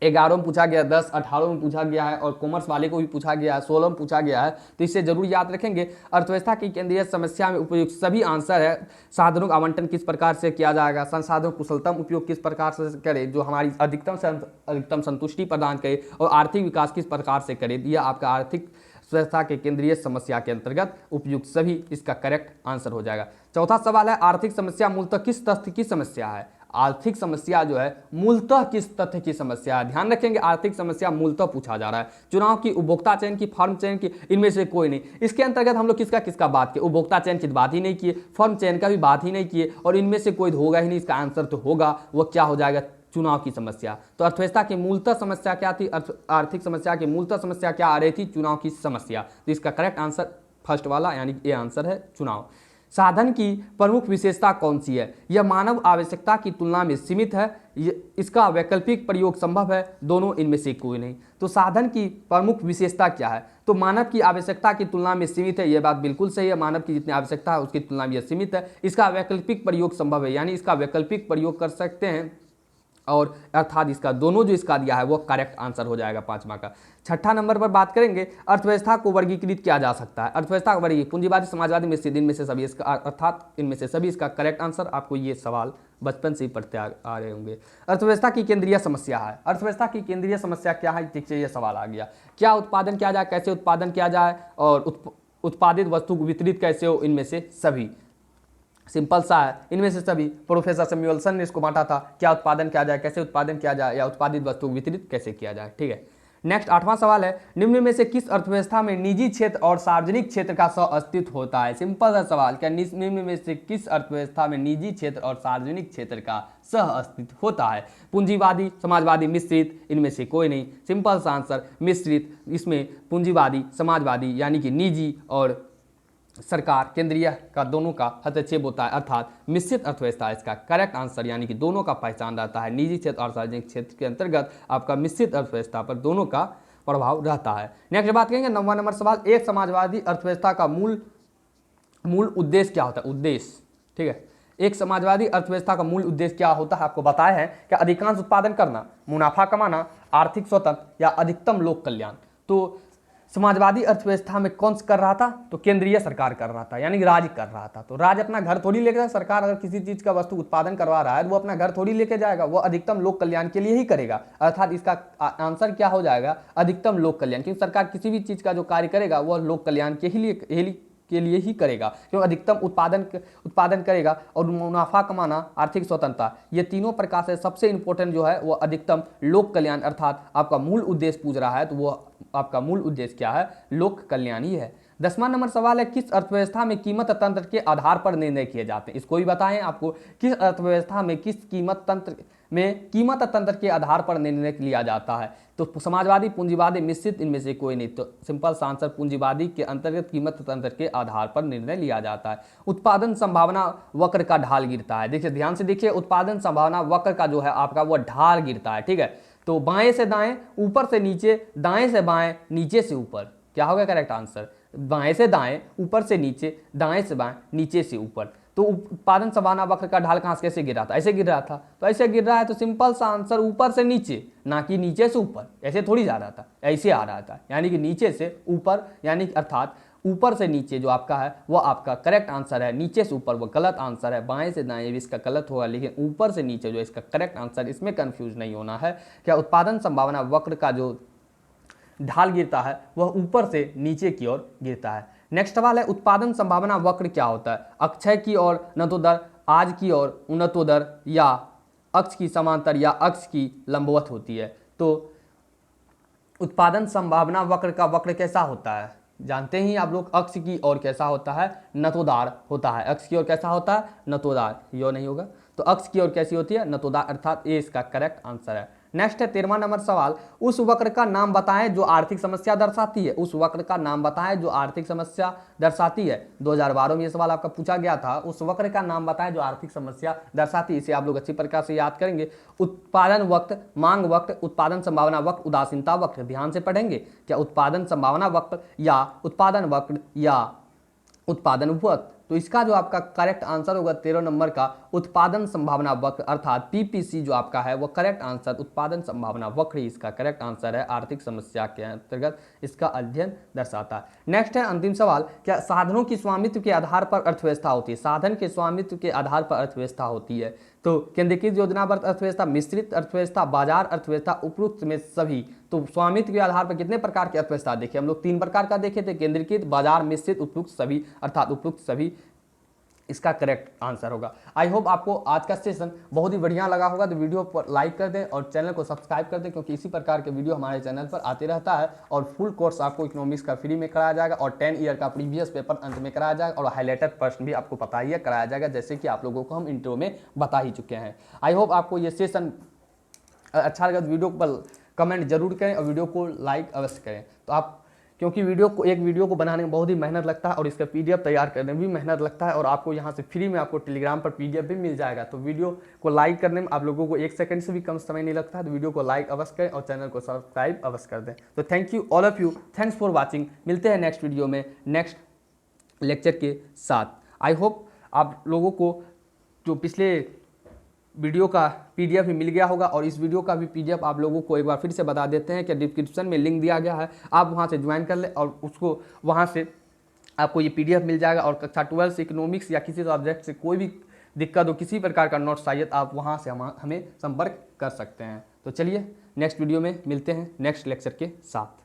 11 में पूछा गया, 10, 18 में पूछा गया है, और कॉमर्स वाले को भी पूछा गया है, 16 में पूछा गया है। तो इसे जरूर याद रखेंगे। अर्थव्यवस्था की केंद्रीय समस्या में उपयुक्त सभी आंसर है। साधनों का आवंटन किस प्रकार से किया जाएगा, संसाधनों कुशलतम उपयोग किस प्रकार से करे जो हमारी अधिकतम संतुष्टि प्रदान करे, और आर्थिक विकास किस प्रकार से करे, यह आपका आर्थिक व्यवस्था के केंद्रीय समस्या के अंतर्गत उपयुक्त सभी इसका करेक्ट आंसर हो जाएगा। चौथा सवाल है, आर्थिक समस्या मूलतः किस तथ्य की समस्या है। आर्थिक समस्या जो है मूलतः किस तथ्य की समस्या है। ध्यान रखेंगे, आर्थिक समस्या मूलतः पूछा जा रहा है। चुनाव की, उपभोक्ता चयन की, फर्म चयन की, इनमें से कोई नहीं। इसके अंतर्गत हम लोग किसका बात किए, उपभोक्ता चयन की बात ही नहीं किए, फर्म चयन का भी बात ही नहीं किए, और इनमें से कोई होगा ही नहीं। इसका आंसर तो होगा, वह क्या हो जाएगा, चुनाव की समस्या। तो अर्थव्यवस्था की मूलतः समस्या क्या थी, आर्थिक समस्या की मूलतः समस्या क्या आ रही थी, चुनाव की समस्या। तो इसका करेक्ट आंसर फर्स्ट वाला, यानी ये आंसर है चुनाव। साधन की प्रमुख विशेषता कौन सी है। यह मानव आवश्यकता की तुलना में सीमित है, इसका वैकल्पिक प्रयोग संभव है, दोनों इनमें से कोई नहीं। तो साधन की प्रमुख विशेषता क्या है? तो मानव की आवश्यकता की तुलना में सीमित है, यह बात बिल्कुल सही है। मानव की जितनी आवश्यकता है उसकी तुलना में यह सीमित है। इसका वैकल्पिक प्रयोग संभव है, यानी इसका वैकल्पिक प्रयोग कर सकते हैं, और अर्थात इसका दोनों जो इसका दिया है वो करेक्ट आंसर हो जाएगा 5वां का। छठा नंबर पर बात करेंगे, अर्थव्यवस्था को वर्गीकृत किया जा सकता है। अर्थव्यवस्था वर्गीकृत पूंजीवादी, समाजवादी, मिश्रित, इनमें से सभी, इसका अर्थात इनमें से सभी इसका करेक्ट आंसर। आपको ये सवाल बचपन से ही पढ़ते आ रहे होंगे। अर्थव्यवस्था की केंद्रीय समस्या है। अर्थव्यवस्था की केंद्रीय समस्या क्या है? ठीक से ये सवाल आ गया। क्या उत्पादन किया जाए, कैसे उत्पादन किया जाए, और उत्पादित वस्तु को वितरित कैसे हो, इनमें से सभी। सिंपल सा है, इनमें से सभी। प्रोफेसर सैमुअल्सन ने इसको बांटा था, क्या उत्पादन किया जाए, कैसे उत्पादन किया जाए, या उत्पादित वस्तु को वितरित कैसे किया जाए। ठीक है, नेक्स्ट 8वां सवाल है, निम्न में से किस अर्थव्यवस्था में निजी क्षेत्र और सार्वजनिक क्षेत्र का सह अस्तित्व होता है? सिंपल सा सवाल, क्या निम्न में से किस अर्थव्यवस्था में निजी क्षेत्र और सार्वजनिक क्षेत्र का सह अस्तित्व होता है? पूंजीवादी, समाजवादी, मिश्रित, इनमें से कोई नहीं। सिंपल सा आंसर मिश्रित। इसमें पूंजीवादी, समाजवादी यानी कि निजी और सरकार, केंद्रीय का दोनों का हस्तक्षेप होता है, अर्थात मिश्रित अर्थव्यवस्था इसका करेक्ट आंसर, यानी कि दोनों का पहचान रहता है। निजी क्षेत्र और सार्वजनिक क्षेत्र के अंतर्गत आपका मिश्रित अर्थव्यवस्था पर दोनों का प्रभाव रहता है। नेक्स्ट बात करेंगे 9वां नंबर सवाल, एक समाजवादी अर्थव्यवस्था का मूल उद्देश्य क्या होता है? उद्देश्य, ठीक है, एक समाजवादी अर्थव्यवस्था का मूल उद्देश्य क्या होता है? आपको बताया है कि अधिकांश उत्पादन करना, मुनाफा कमाना, आर्थिक स्वतंत्र या अधिकतम लोक कल्याण। तो समाजवादी अर्थव्यवस्था में कौन कर रहा था? तो केंद्रीय सरकार कर रहा था, यानी कि राज्य कर रहा था। तो राज्य अपना घर थोड़ी लेके जाए, सरकार अगर किसी चीज का वस्तु उत्पादन करवा रहा है तो वो अपना घर थोड़ी लेके जाएगा, वो अधिकतम लोक कल्याण के लिए ही करेगा। अर्थात इसका आंसर क्या हो जाएगा? अधिकतम लोक कल्याण, क्योंकि सरकार किसी भी चीज का जो कार्य करेगा वह लोक कल्याण के लिए ही करेगा, क्यों? अधिकतम उत्पादन करेगा और मुनाफा कमाना, आर्थिक स्वतंत्रता, ये तीनों प्रकार से सबसे इंपॉर्टेंट जो है वो अधिकतम लोक कल्याण, अर्थात आपका मूल उद्देश्य पूछ रहा है तो वो आपका मूल उद्देश्य क्या है? लोक कल्याण ही है। 10वां नंबर सवाल है, किस अर्थव्यवस्था में कीमत तंत्र के आधार पर निर्णय किए जाते हैं? इसको भी बताएं आपको, किस अर्थव्यवस्था में कीमत तंत्र के आधार पर निर्णय लिया जाता है? तो समाजवादी, पूंजीवादी, मिश्रित, इनमें से कोई नहीं। तो सिंपल सा आंसर पूंजीवादी के अंतर्गत कीमत तंत्र के आधार पर निर्णय लिया जाता है। उत्पादन संभावना वक्र का ढाल गिरता है। देखिए, ध्यान से देखिए, उत्पादन संभावना वक्र का जो है आपका वो ढाल गिरता है। ठीक है, तो बाएं से दाएं, ऊपर से नीचे, दाएं से बाएं, नीचे से ऊपर, क्या होगा करेक्ट आंसर? बाएं से दाएं, ऊपर से नीचे, दाएं से बाएं, नीचे से ऊपर। तो उत्पादन संभावना वक्र का ढाल कहां से कैसे गिर रहा था? ऐसे गिर रहा था। तो ऐसे गिर रहा है तो सिंपल सा आंसर ऊपर से नीचे, ना कि नीचे से ऊपर। ऐसे थोड़ी जा रहा था, ऐसे आ रहा था, यानी कि नीचे से ऊपर, यानी अर्थात ऊपर से नीचे जो आपका है वो आपका करेक्ट आंसर है। नीचे से ऊपर वो गलत आंसर है। बाएं से दाएं भी इसका गलत होगा, लेकिन ऊपर से नीचे जो इसका करेक्ट आंसर, इसमें कंफ्यूज नहीं होना है। क्या उत्पादन संभावना वक्र का जो ढाल गिरता है वह ऊपर से नीचे की ओर गिरता है। नेक्स्ट सवाल है, उत्पादन संभावना वक्र क्या होता है? अक्षय की ओर उन्नतोदर, आज की ओर उन्नतोदर, या अक्ष की समांतर या अक्ष की लंबवत होती है। तो उत्पादन संभावना वक्र का वक्र कैसा होता है? जानते ही आप लोग, अक्ष की ओर कैसा होता है? नतोदार होता है। अक्ष की ओर कैसा होता है? नतोदार। यो नहीं होगा, तो अक्ष की ओर कैसी होती है? नतोदार, अर्थात ये इसका करेक्ट आंसर है। नेक्स्ट है 13वां नंबर सवाल, उस वक्र का नाम बताएं जो आर्थिक समस्या दर्शाती है। उस वक्र का नाम बताएं जो आर्थिक समस्या दर्शाती है। 2012 में ये सवाल आपका पूछा गया था। उस वक्र का नाम बताएं जो आर्थिक समस्या दर्शाती है। इसे आप लोग अच्छी प्रकार से याद करेंगे। उत्पादन वक्र, मांग वक्र, उत्पादन संभावना वक्र, उदासीनता वक्र। ध्यान से पढ़ेंगे, क्या उत्पादन संभावना वक्र या उत्पादन वक्र या उत्पादन वक्र। तो इसका जो आपका करेक्ट आंसर होगा 13 नंबर का उत्पादन संभावना वक्र, अर्थात पीपीसी जो आपका है वो करेक्ट आंसर उत्पादन संभावना वक्र ही इसका करेक्ट आंसर है। आर्थिक समस्या के अंतर्गत इसका अध्ययन दर्शाता है। नेक्स्ट है अंतिम सवाल, क्या साधनों की स्वामित्व के आधार पर अर्थव्यवस्था होती है? साधन के स्वामित्व के आधार पर अर्थव्यवस्था होती है। तो केंद्रीकृत योजनाबद्ध अर्थव्यवस्था, मिश्रित अर्थव्यवस्था, बाजार अर्थव्यवस्था, उपरोक्त में सभी। तो स्वामित्व के आधार पर कितने प्रकार की अर्थव्यवस्था देखे हम लोग? 3 प्रकार का देखे थे, केंद्रीकृत, बाजार, मिश्रित, उपयुक्त सभी, अर्थात उपयुक्त सभी इसका करेक्ट आंसर होगा। आई होप आपको आज का सेशन बहुत ही बढ़िया लगा होगा। तो वीडियो पर लाइक कर दें और चैनल को सब्सक्राइब कर दें, क्योंकि इसी प्रकार के वीडियो हमारे चैनल पर आते रहता है। और फुल कोर्स आपको इकोनॉमिक्स का फ्री में कराया जाएगा और 10 ईयर का प्रीवियस पेपर अंत में कराया जाएगा और हाईलाइटेड प्रश्न भी आपको पता ही है कराया जाएगा, जैसे कि आप लोगों को हम इंट्रो में बता ही चुके हैं। आई होप आपको ये सेशन अच्छा लगा। वीडियो पर कमेंट जरूर करें और वीडियो को लाइक अवश्य करें। तो आप क्योंकि एक वीडियो को बनाने में बहुत ही मेहनत लगता है और इसका PDF तैयार करने में भी मेहनत लगता है। और आपको यहाँ से फ्री में आपको टेलीग्राम पर PDF भी मिल जाएगा। तो वीडियो को लाइक करने में आप लोगों को 1 सेकंड से भी कम समय नहीं लगता है। तो वीडियो को लाइक अवश्य करें और चैनल को सब्सक्राइब अवश्य कर दें। तो thank you all of you, thanks for watching. मिलते हैं नेक्स्ट वीडियो में नेक्स्ट लेक्चर के साथ। आई होप आप लोगों को जो पिछले वीडियो का PDF भी मिल गया होगा और इस वीडियो का भी PDF आप लोगों को एक बार फिर से बता देते हैं कि डिस्क्रिप्शन में लिंक दिया गया है, आप वहां से ज्वाइन कर लें और उसको वहां से आपको ये PDF मिल जाएगा। और कक्षा 12 से इकोनॉमिक्स या किसी सब्जेक्ट से कोई भी दिक्कत हो, किसी प्रकार का नोट्स चाहिए तो आप वहाँ से हमें संपर्क कर सकते हैं। तो चलिए नेक्स्ट वीडियो में मिलते हैं नेक्स्ट लेक्चर के साथ।